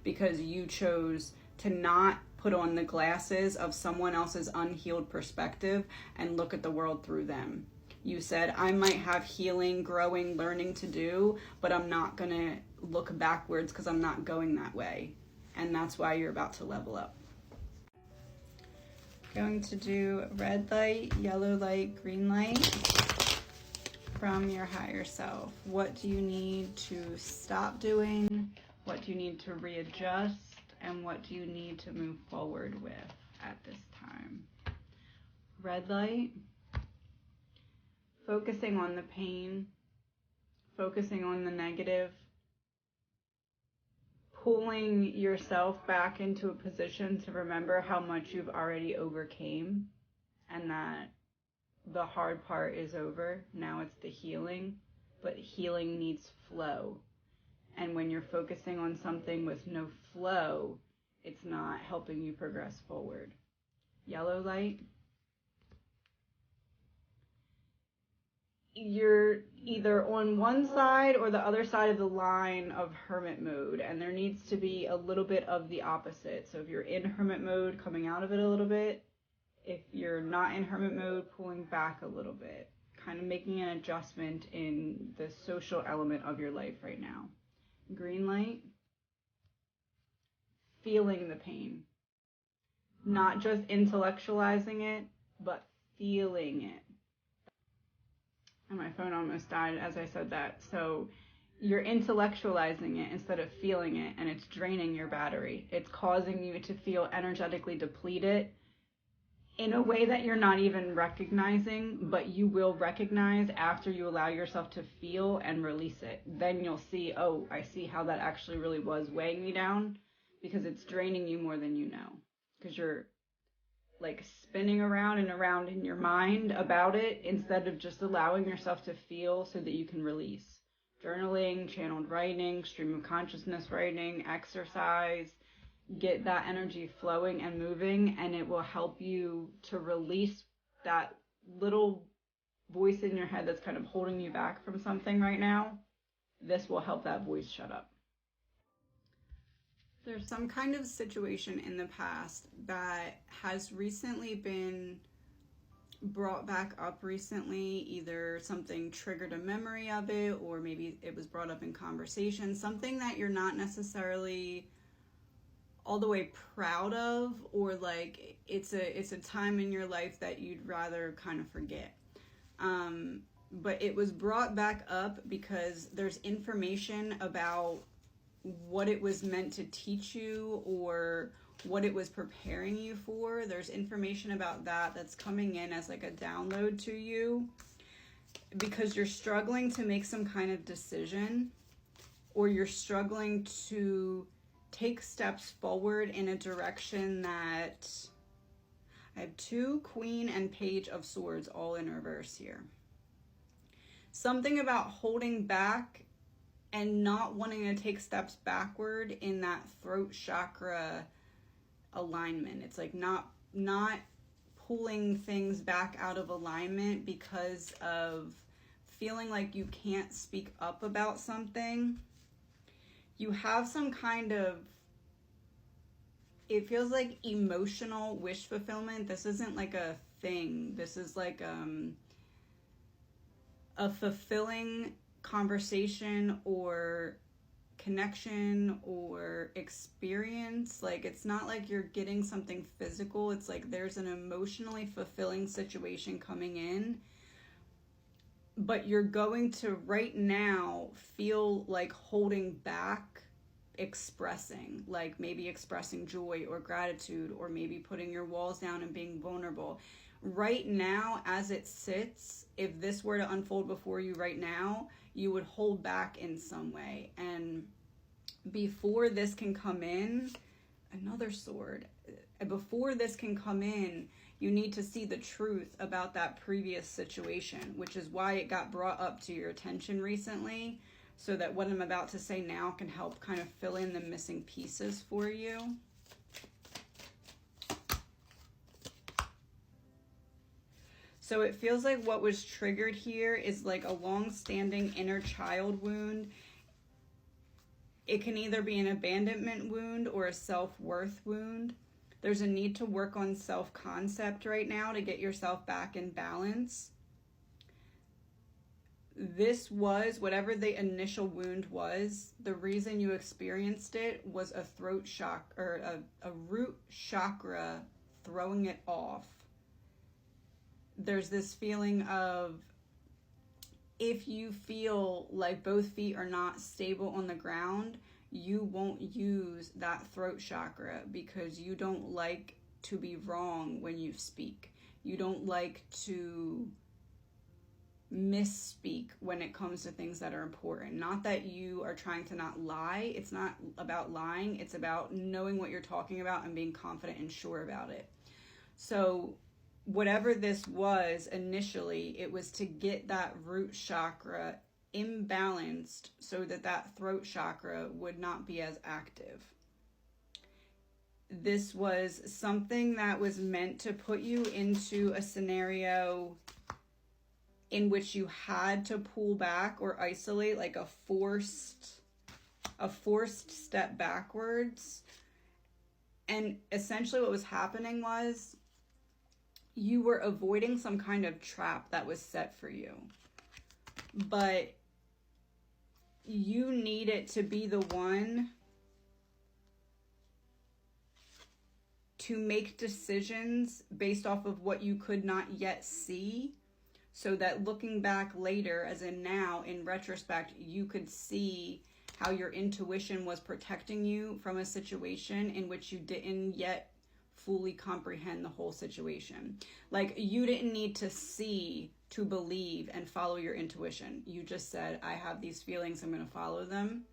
Because you chose to not put on the glasses of someone else's unhealed perspective and look at the world through them. You said, I might have healing, growing, learning to do, but I'm not going to look backwards because I'm not going that way. And that's why you're about to level up. Going to do red light, yellow light, green light from your higher self. What do you need to stop doing? What do you need to readjust? And what do you need to move forward with at this time? Red light. Focusing on the pain, focusing on the negative, pulling yourself back into a position to remember how much you've already overcame and that the hard part is over. Now it's the healing, but healing needs flow. And when you're focusing on something with no flow, it's not helping you progress forward. Yellow light. You're either on one side or the other side of the line of hermit mode, and there needs to be a little bit of the opposite. So if you're in hermit mode, coming out of it a little bit. If you're not in hermit mode, pulling back a little bit, kind of making an adjustment in the social element of your life right now. Green light. Feeling the pain, not just intellectualizing it, but feeling it. And my phone almost died as I said that. So you're intellectualizing it instead of feeling it, and it's draining your battery. It's causing you to feel energetically depleted in a way that you're not even recognizing, but you will recognize after you allow yourself to feel and release it. Then you'll see, oh, I see how that actually really was weighing me down, because it's draining you more than you know. Because you're like spinning around and around in your mind about it instead of just allowing yourself to feel so that you can release. Journaling, channeled writing, stream of consciousness writing, exercise, get that energy flowing and moving, and it will help you to release that little voice in your head that's kind of holding you back from something right now. This will help that voice shut up. There's some kind of situation in the past that has recently been brought back up recently. Either something triggered a memory of it, or maybe it was brought up in conversation. Something that you're not necessarily all the way proud of, or like it's a time in your life that you'd rather kind of forget. But it was brought back up because there's information about what it was meant to teach you, or what it was preparing you for. There's information about that that's coming in as like a download to you, because you're struggling to make some kind of decision, or you're struggling to take steps forward in a direction that... I have 2 Queen and Page of Swords all in reverse here. Something about holding back and not wanting to take steps backward in that throat chakra alignment. It's like not pulling things back out of alignment because of feeling like you can't speak up about something. You have some kind of... it feels like emotional wish fulfillment. This isn't like a thing. This is like a fulfilling conversation or connection or experience. Like, it's not like you're getting something physical. It's like there's an emotionally fulfilling situation coming in, but you're going to right now feel like holding back expressing, like maybe expressing joy or gratitude, or maybe putting your walls down and being vulnerable. Right now, as it sits, if this were to unfold before you right now, you would hold back in some way. And before this can come in, another sword, before this can come in, you need to see the truth about that previous situation, which is why it got brought up to your attention recently, so that what I'm about to say now can help kind of fill in the missing pieces for you. So it feels like what was triggered here is like a long-standing inner child wound. It can either be an abandonment wound or a self-worth wound. There's a need to work on self-concept right now to get yourself back in balance. This was, whatever the initial wound was, the reason you experienced it was a throat shock, or a root chakra throwing it off. There's this feeling of, if you feel like both feet are not stable on the ground, you won't use that throat chakra because you don't like to be wrong when you speak. You don't like to misspeak when it comes to things that are important. Not that you are trying to not lie. It's not about lying. It's about knowing what you're talking about and being confident and sure about it. So whatever this was initially, it was to get that root chakra imbalanced so that that throat chakra would not be as active. This was something that was meant to put you into a scenario in which you had to pull back or isolate, like a forced step backwards. And essentially what was happening was you were avoiding some kind of trap that was set for you. But you needed to be the one to make decisions based off of what you could not yet see, so that looking back later, as in now, in retrospect, you could see how your intuition was protecting you from a situation in which you didn't yet fully comprehend the whole situation. Like, you didn't need to see to believe and follow your intuition. You just said, I have these feelings, I'm going to follow them.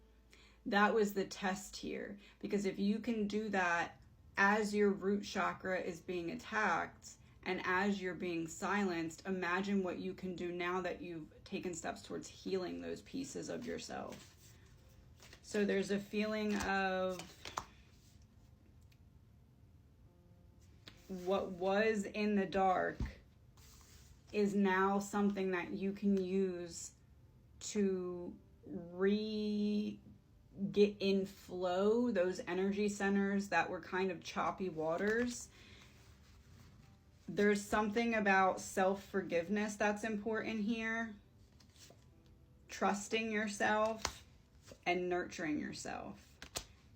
That was the test here. Because if you can do that as your root chakra is being attacked and as you're being silenced, imagine what you can do now that you've taken steps towards healing those pieces of yourself. So there's a feeling of what was in the dark is now something that you can use to get in flow, those energy centers that were kind of choppy waters. There's something about self-forgiveness that's important here. Trusting yourself and nurturing yourself.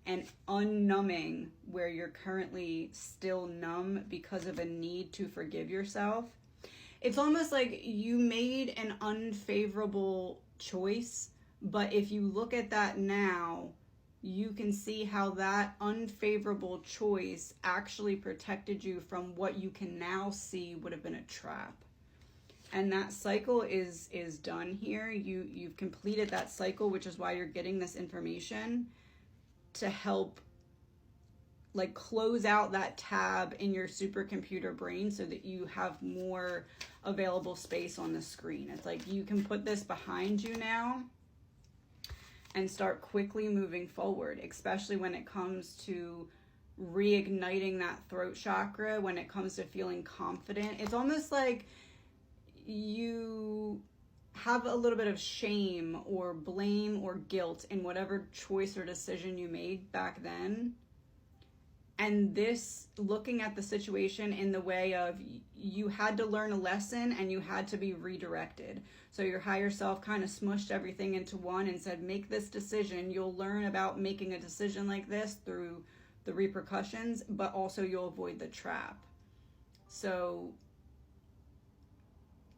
And unnumbing where you're currently still numb because of a need to forgive yourself. It's almost like you made an unfavorable choice, but if you look at that now, you can see how that unfavorable choice actually protected you from what you can now see would have been a trap. And that cycle is done here. You've completed that cycle, which is why you're getting this information to help like close out that tab in your supercomputer brain so that you have more available space on the screen. It's like you can put this behind you now and start quickly moving forward, especially when it comes to reigniting that throat chakra, when it comes to feeling confident. It's almost like you have a little bit of shame or blame or guilt in whatever choice or decision you made back then. And this, looking at the situation in the way of you had to learn a lesson and you had to be redirected. So your higher self kind of smushed everything into one and said, make this decision. You'll learn about making a decision like this through the repercussions, but also you'll avoid the trap. So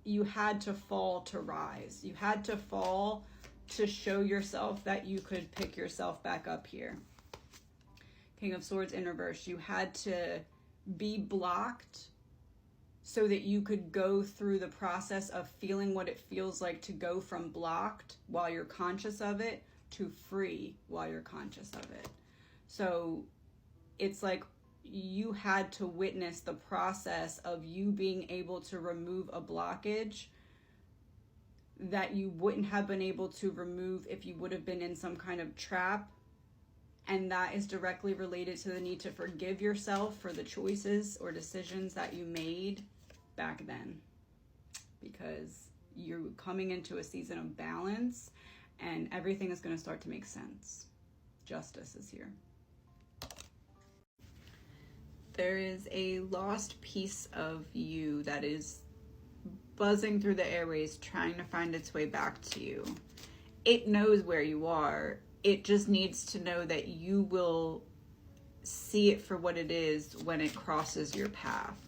you had to fall to rise. You had to fall to show yourself that you could pick yourself back up here. King of Swords in reverse. You had to be blocked so that you could go through the process of feeling what it feels like to go from blocked while you're conscious of it to free while you're conscious of it. So it's like you had to witness the process of you being able to remove a blockage that you wouldn't have been able to remove if you would have been in some kind of trap. And that is directly related to the need to forgive yourself for the choices or decisions that you made back then. Because you're coming into a season of balance and everything is going to start to make sense. Justice is here. There is a lost piece of you that is buzzing through the airways trying to find its way back to you. It knows where you are. It just needs to know that you will see it for what it is when it crosses your path.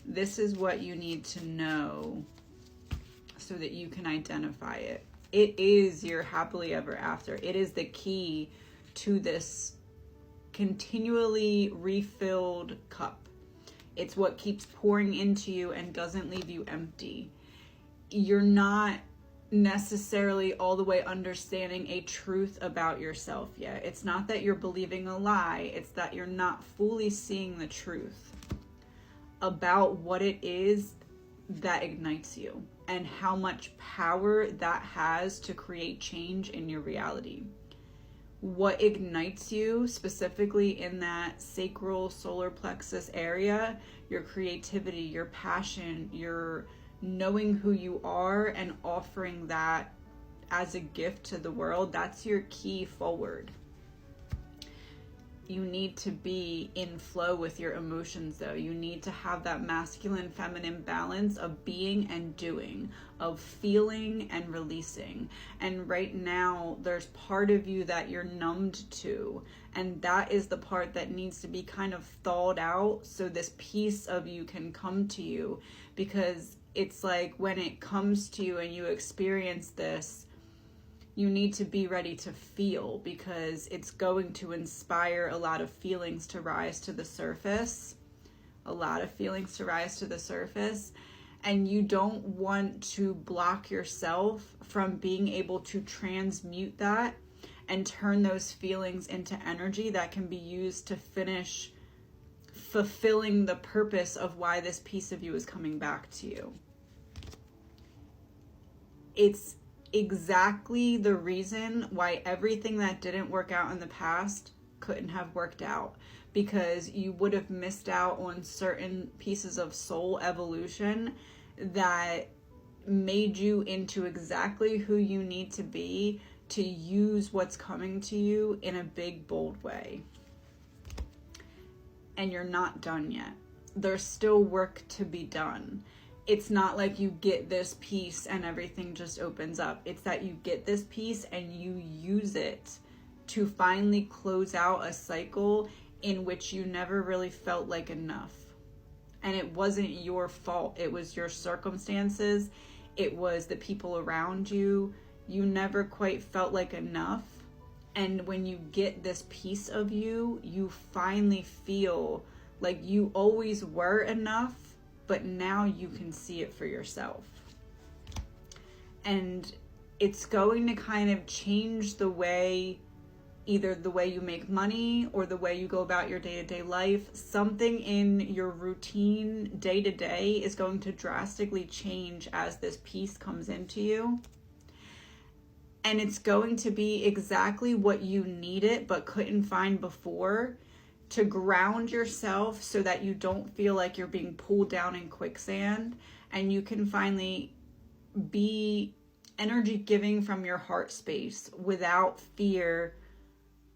This is what you need to know so that you can identify it. It is your happily ever after. It is the key to this continually refilled cup. It's what keeps pouring into you and doesn't leave you empty. You're not necessarily all the way understanding a truth about yourself yet. It's not that you're believing a lie. It's that you're not fully seeing the truth about what it is that ignites you and how much power that has to create change in your reality. What ignites you specifically in that sacral solar plexus area, your creativity, your passion, your knowing who you are and offering that as a gift to the world, that's your key forward. You need to be in flow with your emotions though. You need to have that masculine feminine balance of being and doing, of feeling and releasing. And right now there's part of you that you're numbed to, and that is the part that needs to be kind of thawed out so this piece of you can come to you. Because it's like when it comes to you and you experience this, you need to be ready to feel, because it's going to inspire a lot of feelings to rise to the surface. A lot of feelings to rise to the surface. And you don't want to block yourself from being able to transmute that and turn those feelings into energy that can be used to finish fulfilling the purpose of why this piece of you is coming back to you. It's exactly the reason why everything that didn't work out in the past couldn't have worked out, because you would have missed out on certain pieces of soul evolution that made you into exactly who you need to be to use what's coming to you in a big, bold way. And you're not done yet. there's still work to be done. It's not like you get this piece and everything just opens up. It's that you get this piece and you use it to finally close out a cycle in which you never really felt like enough. And it wasn't your fault. It was your circumstances. It was the people around you. You never quite felt like enough. And when you get this piece of you, you finally feel like you always were enough, but now you can see it for yourself. And it's going to kind of change the way, either the way you make money or the way you go about your day-to-day life. Something in your routine day-to-day is going to drastically change as this piece comes into you. And it's going to be exactly what you needed but couldn't find before, to ground yourself so that you don't feel like you're being pulled down in quicksand, and you can finally be energy giving from your heart space without fear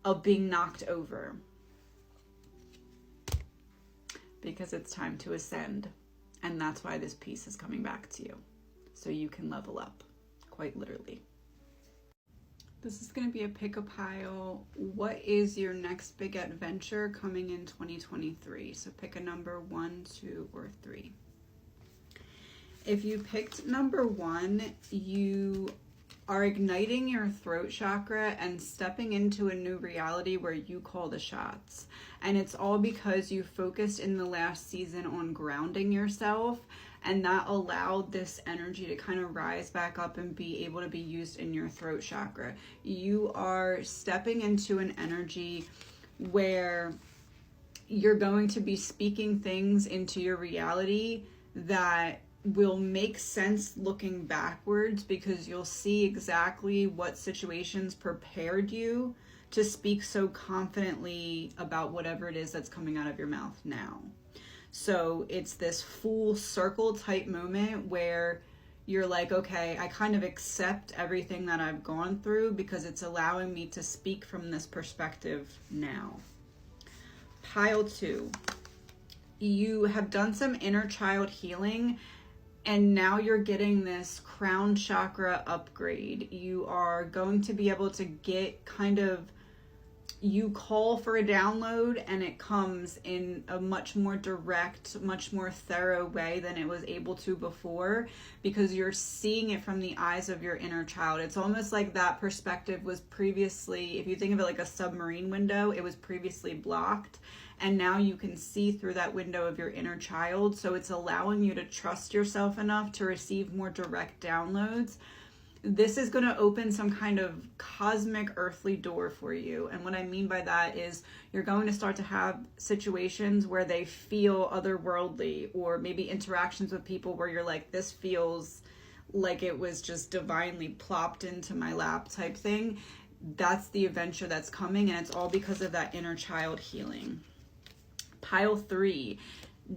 of being knocked over. Because it's time to ascend. And that's why this piece is coming back to you. So you can level up, quite literally. This is going to be a pick a pile. What is your next big adventure coming in 2023? So pick a number 1, 2, or 3. If you picked number 1, you are igniting your throat chakra and stepping into a new reality where you call the shots. And it's all because you focused in the last season on grounding yourself, and that allowed this energy to kind of rise back up and be able to be used in your throat chakra. You are stepping into an energy where you're going to be speaking things into your reality that will make sense looking backwards, because you'll see exactly what situations prepared you to speak so confidently about whatever it is that's coming out of your mouth now. So it's this full circle type moment where you're like, okay, I kind of accept everything that I've gone through because it's allowing me to speak from this perspective now. Pile 2, you have done some inner child healing, and now you're getting this crown chakra upgrade. You are going to be able to get kind of, you call for a download and it comes in a much more direct, much more thorough way than it was able to before, because you're seeing it from the eyes of your inner child. It's almost like that perspective was previously, if you think of it like a submarine window, it was previously blocked. And now you can see through that window of your inner child. So it's allowing you to trust yourself enough to receive more direct downloads. This is going to open some kind of cosmic earthly door for you. And what I mean by that is you're going to start to have situations where they feel otherworldly, or maybe interactions with people where you're like, this feels like it was just divinely plopped into my lap type thing. That's the adventure that's coming, and it's all because of that inner child healing. Pile 3,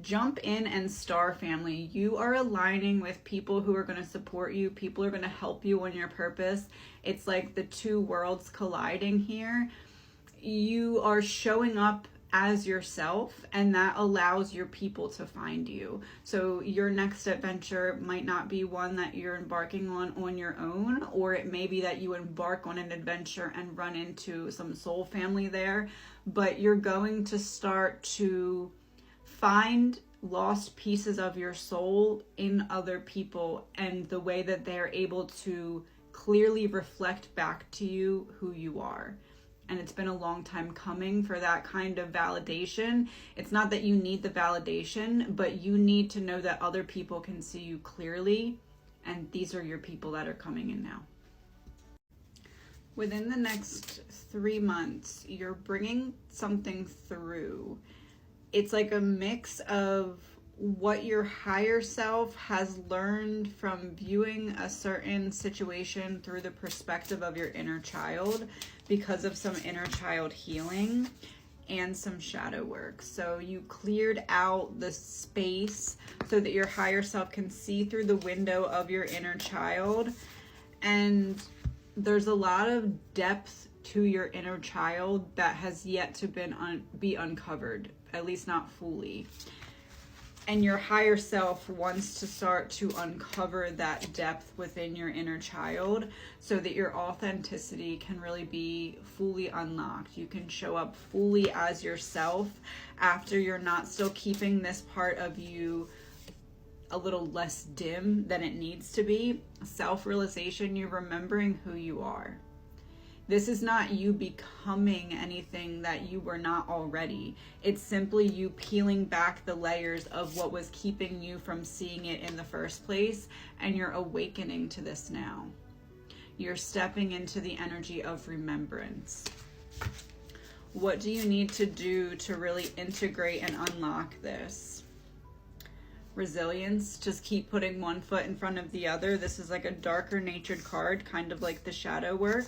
jump in and star family. You are aligning with people who are going to support you. People are going to help you on your purpose. It's like the two worlds colliding here. You are showing up as yourself, and that allows your people to find you. So your next adventure might not be one that you're embarking on your own, or it may be that you embark on an adventure and run into some soul family there, but you're going to start to find lost pieces of your soul in other people, and the way that they're able to clearly reflect back to you who you are. And it's been a long time coming for that kind of validation. It's not that you need the validation, but you need to know that other people can see you clearly, and these are your people that are coming in now. Within the next 3 months, you're bringing something through. It's like a mix of what your higher self has learned from viewing a certain situation through the perspective of your inner child, because of some inner child healing and some shadow work. So you cleared out the space so that your higher self can see through the window of your inner child. And there's a lot of depth to your inner child that has yet to be uncovered, at least not fully. And your higher self wants to start to uncover that depth within your inner child so that your authenticity can really be fully unlocked. You can show up fully as yourself after you're not still keeping this part of you a little less dim than it needs to be. Self-realization, you're remembering who you are. This is not you becoming anything that you were not already. It's simply you peeling back the layers of what was keeping you from seeing it in the first place, and you're awakening to this now. You're stepping into the energy of remembrance. What do you need to do to really integrate and unlock this? Resilience. Just keep putting one foot in front of the other. This is like a darker natured card, kind of like the shadow work.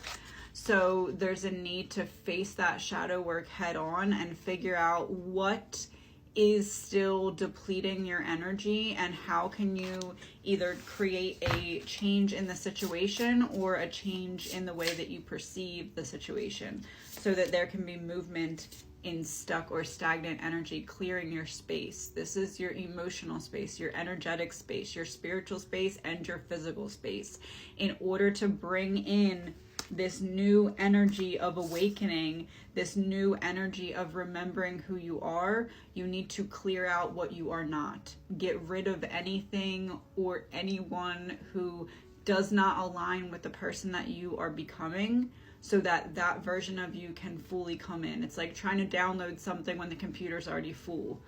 So there's a need to face that shadow work head on and figure out what is still depleting your energy, and how can you either create a change in the situation or a change in the way that you perceive the situation, so that there can be movement in stuck or stagnant energy, clearing your space. This is your emotional space, your energetic space, your spiritual space, and your physical space. In order to bring in this new energy of awakening, this new energy of remembering who you are, you need to clear out what you are not. Get rid of anything or anyone who does not align with the person that you are becoming, so that that version of you can fully come in. It's like trying to download something when the computer's already full.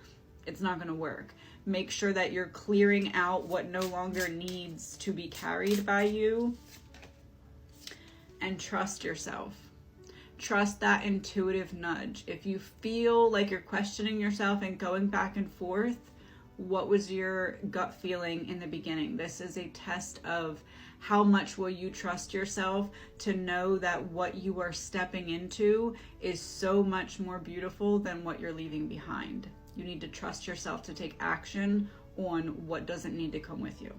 It's not going to work. Make sure that you're clearing out what no longer needs to be carried by you. And trust yourself. Trust that intuitive nudge. If you feel like you're questioning yourself and going back and forth, what was your gut feeling in the beginning? This is a test of how much will you trust yourself to know that what you are stepping into is so much more beautiful than what you're leaving behind. You need to trust yourself to take action on what doesn't need to come with you.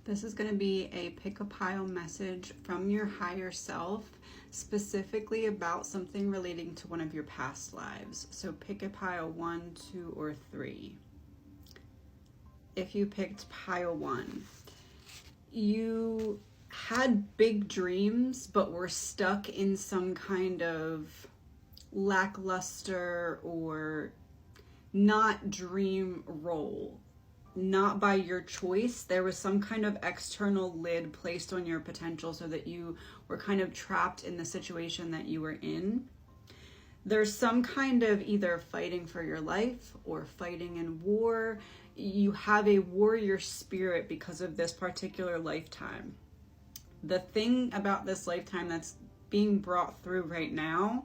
This is going to be a pick a pile message from your higher self, specifically about something relating to one of your past lives. So pick a pile 1, 2, or 3. If you picked pile 1, you had big dreams but were stuck in some kind of lackluster or not dream role. Not by your choice. There was some kind of external lid placed on your potential so that you were kind of trapped in the situation that you were in. There's some kind of either fighting for your life or fighting in war. You have a warrior spirit because of this particular lifetime. The thing about this lifetime that's being brought through right now,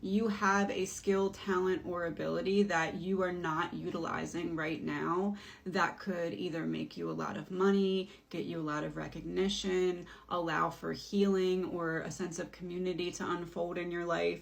you have a skill, talent, or ability that you are not utilizing right now that could either make you a lot of money, get you a lot of recognition, allow for healing or a sense of community to unfold in your life.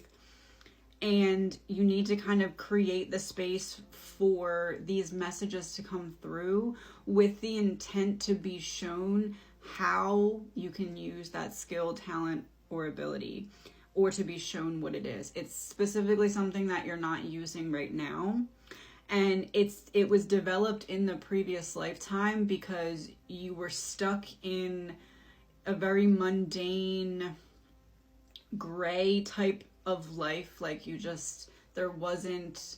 And you need to kind of create the space for these messages to come through with the intent to be shown how you can use that skill, talent, or ability, or to be shown what it is. It's specifically something that you're not using right now. And it was developed in the previous lifetime because you were stuck in a very mundane, gray type of life. Like there wasn't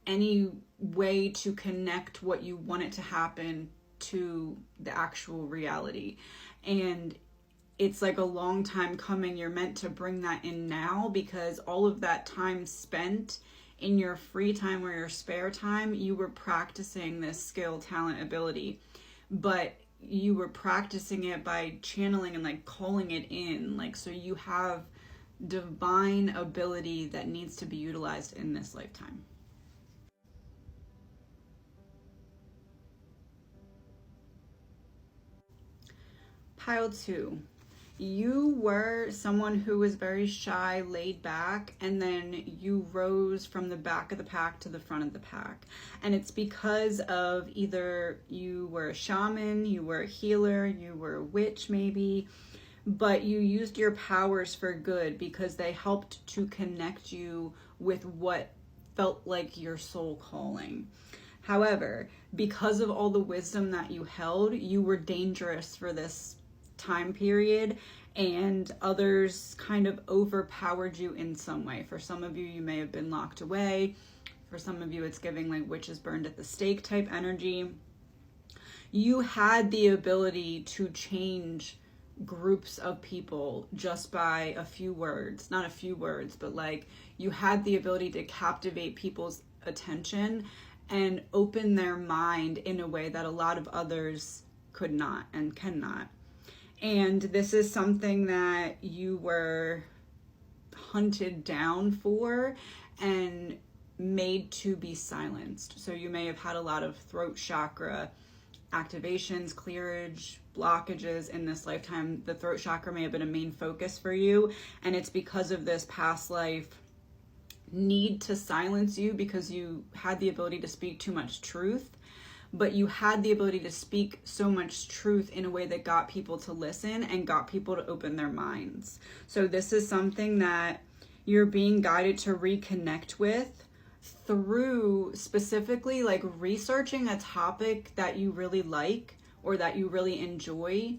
any way to connect what you want it to happen to the actual reality. And it's like a long time coming. You're meant to bring that in now, because all of that time spent in your free time or your spare time, you were practicing this skill, talent, ability, but you were practicing it by channeling and like calling it in. Like, so you have divine ability that needs to be utilized in this lifetime. Pile 2. You were someone who was very shy, laid back, and then you rose from the back of the pack to the front of the pack. And it's because of either you were a shaman, you were a healer, you were a witch maybe, but you used your powers for good because they helped to connect you with what felt like your soul calling. However, because of all the wisdom that you held, you were dangerous for this time period, and others kind of overpowered you in some way. For some of you, you may have been locked away. For some of you, it's giving like witches burned at the stake type energy. You had the ability to change groups of people just by a few words. Not a few words, but like you had the ability to captivate people's attention and open their mind in a way that a lot of others could not and cannot. And this is something that you were hunted down for and made to be silenced. So you may have had a lot of throat chakra activations, clearage, blockages in this lifetime. The throat chakra may have been a main focus for you, and it's because of this past life need to silence you, because you had the ability to speak too much truth, but you had the ability to speak so much truth in a way that got people to listen and got people to open their minds. So this is something that you're being guided to reconnect with through specifically like researching a topic that you really like or that you really enjoy.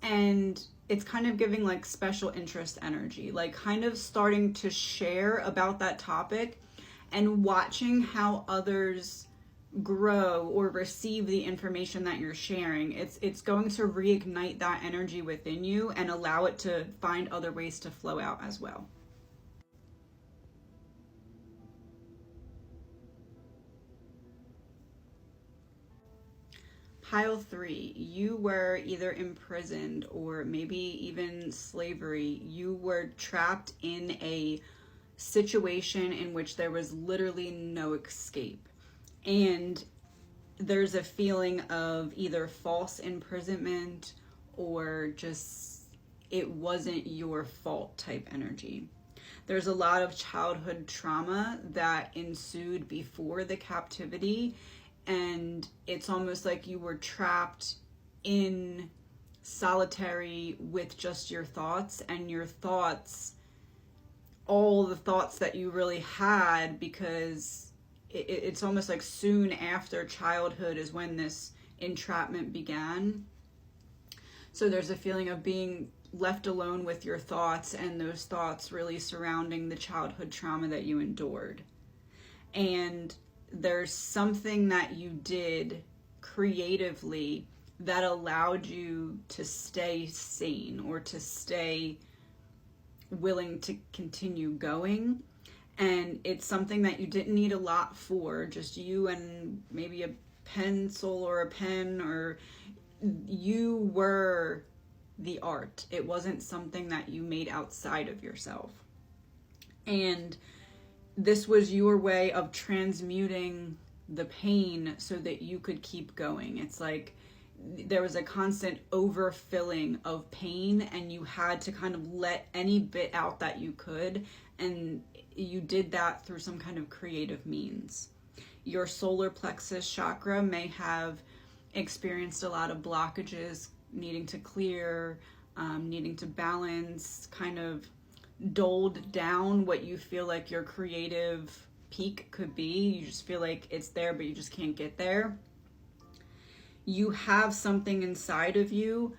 And it's kind of giving like special interest energy, like kind of starting to share about that topic and watching how others grow or receive the information that you're sharing. It's going to reignite that energy within you and allow it to find other ways to flow out as well. Pile 3, you were either imprisoned or maybe even slavery. You were trapped in a situation in which there was literally no escape. And there's a feeling of either false imprisonment or just it wasn't your fault type energy. There's a lot of childhood trauma that ensued before the captivity, and it's almost like you were trapped in solitary with just your thoughts, and your thoughts, all the thoughts that you really had, because it's almost like soon after childhood is when this entrapment began. So there's a feeling of being left alone with your thoughts, and those thoughts really surrounding the childhood trauma that you endured. And there's something that you did creatively that allowed you to stay sane or to stay willing to continue going. And it's something that you didn't need a lot for, just you and maybe a pencil or a pen, or you were the art. It wasn't something that you made outside of yourself. And this was your way of transmuting the pain so that you could keep going. It's like there was a constant overfilling of pain, and you had to kind of let any bit out that you could, and you did that through some kind of creative means. Your solar plexus chakra may have experienced a lot of blockages, needing to clear, needing to balance, kind of doled down what you feel like your creative peak could be. You just feel like it's there, but you just can't get there. You have something inside of you.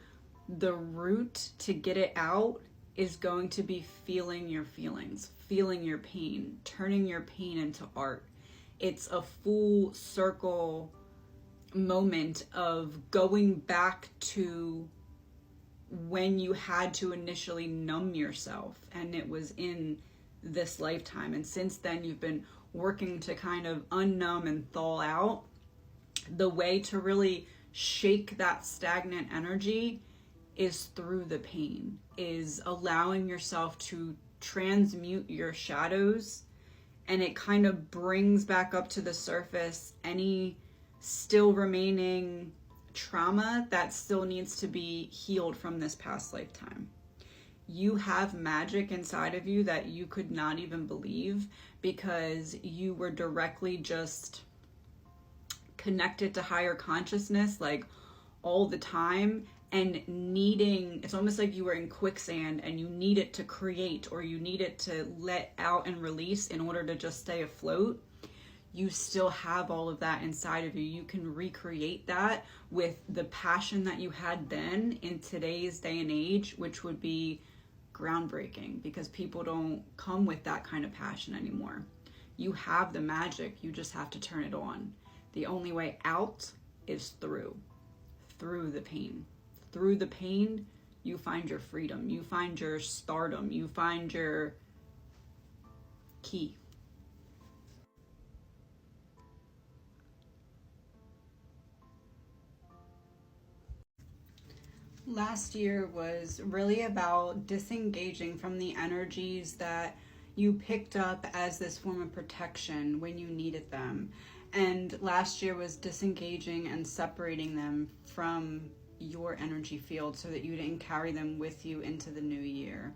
The route to get it out is going to be feeling your feelings, feeling your pain, turning your pain into art. It's a full circle moment of going back to when you had to initially numb yourself, and it was in this lifetime. And since then, you've been working to kind of unnumb and thaw out. The way to really shake that stagnant energy is through the pain, is allowing yourself to transmute your shadows, and it kind of brings back up to the surface any still remaining trauma that still needs to be healed from this past lifetime. You have magic inside of you that you could not even believe, because you were directly just connected to higher consciousness like all the time, and needing, it's almost like you were in quicksand and you need it to create, or you need it to let out and release in order to just stay afloat. You still have all of that inside of you. You can recreate that with the passion that you had then in today's day and age, which would be groundbreaking, because people don't come with that kind of passion anymore. You have the magic, you just have to turn it on. The only way out is through the pain. Through the pain, you find your freedom, you find your stardom, you find your key. Last year was really about disengaging from the energies that you picked up as this form of protection when you needed them. And last year was disengaging and separating them from your energy field so that you didn't carry them with you into the new year.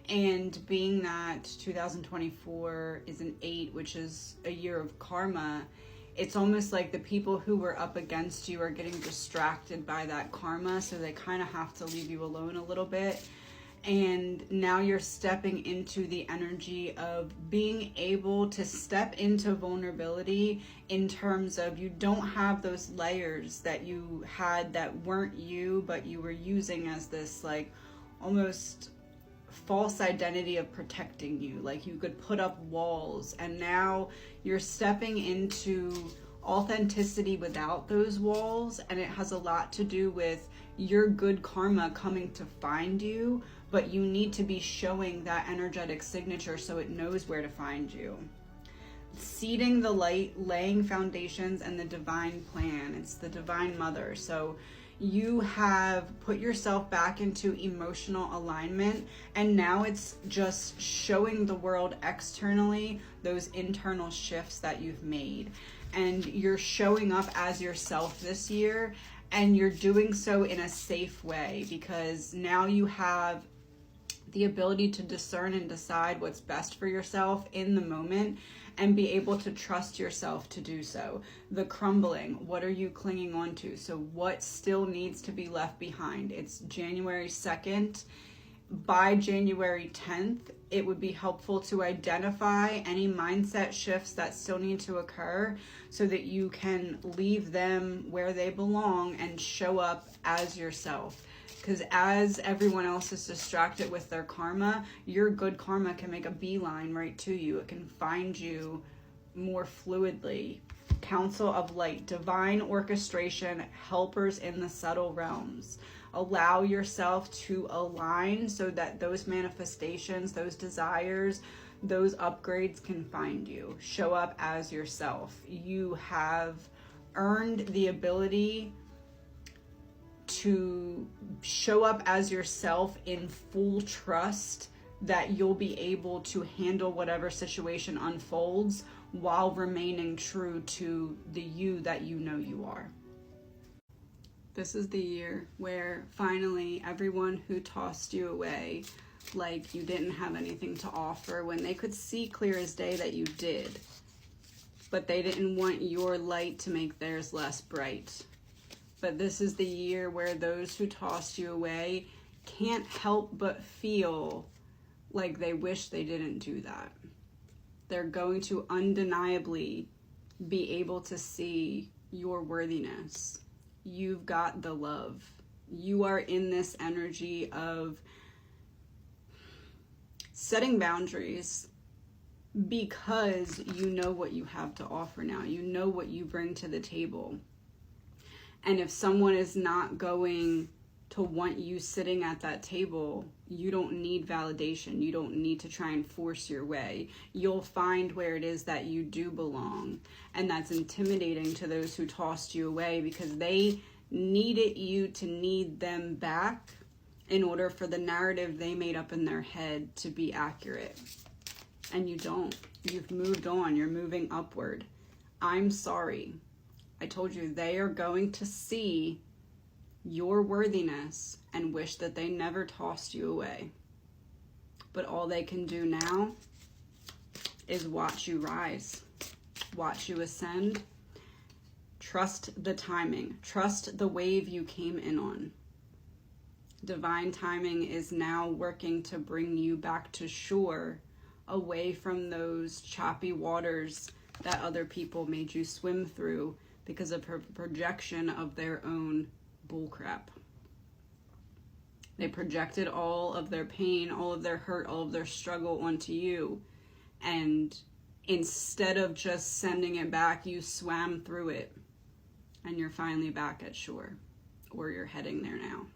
And being that 2024 is an 8, which is a year of karma, it's almost like the people who were up against you are getting distracted by that karma, so they kind of have to leave you alone a little bit. And now you're stepping into the energy of being able to step into vulnerability, in terms of you don't have those layers that you had that weren't you, but you were using as this like almost false identity of protecting you. Like you could put up walls, and now you're stepping into authenticity without those walls. And it has a lot to do with your good karma coming to find you, but you need to be showing that energetic signature so it knows where to find you. Seeding the light, laying foundations, and the divine plan. It's the divine mother. So you have put yourself back into emotional alignment, and now it's just showing the world externally those internal shifts that you've made. And you're showing up as yourself this year, and you're doing so in a safe way, because now you have the ability to discern and decide what's best for yourself in the moment, and be able to trust yourself to do so. The crumbling, what are you clinging on to? So what still needs to be left behind? It's January 2nd. By January 10th, it would be helpful to identify any mindset shifts that still need to occur so that you can leave them where they belong and show up as yourself. Because as everyone else is distracted with their karma, your good karma can make a beeline right to you. It can find you more fluidly. Council of Light, divine orchestration, helpers in the subtle realms. Allow yourself to align so that those manifestations, those desires, those upgrades can find you. Show up as yourself. You have earned the ability to show up as yourself in full trust that you'll be able to handle whatever situation unfolds while remaining true to the you that you know you are. This is the year where finally everyone who tossed you away like you didn't have anything to offer, when they could see clear as day that you did, but they didn't want your light to make theirs less bright. But this is the year where those who tossed you away can't help but feel like they wish they didn't do that. They're going to undeniably be able to see your worthiness. You've got the love. You are in this energy of setting boundaries because you know what you have to offer now. You know what you bring to the table. And if someone is not going to want you sitting at that table, you don't need validation. You don't need to try and force your way. You'll find where it is that you do belong. And that's intimidating to those who tossed you away, because they needed you to need them back in order for the narrative they made up in their head to be accurate. And you don't. You've moved on. You're moving upward. I'm sorry. I told you they are going to see your worthiness and wish that they never tossed you away. But all they can do now is watch you rise, watch you ascend. Trust the timing. Trust the wave you came in on. divine timing is now working to bring you back to shore, away from those choppy waters that other people made you swim through because of her projection of their own bullcrap. They projected all of their pain, all of their hurt, all of their struggle onto you. And instead of just sending it back, you swam through it. And you're finally back at shore. Or you're heading there now.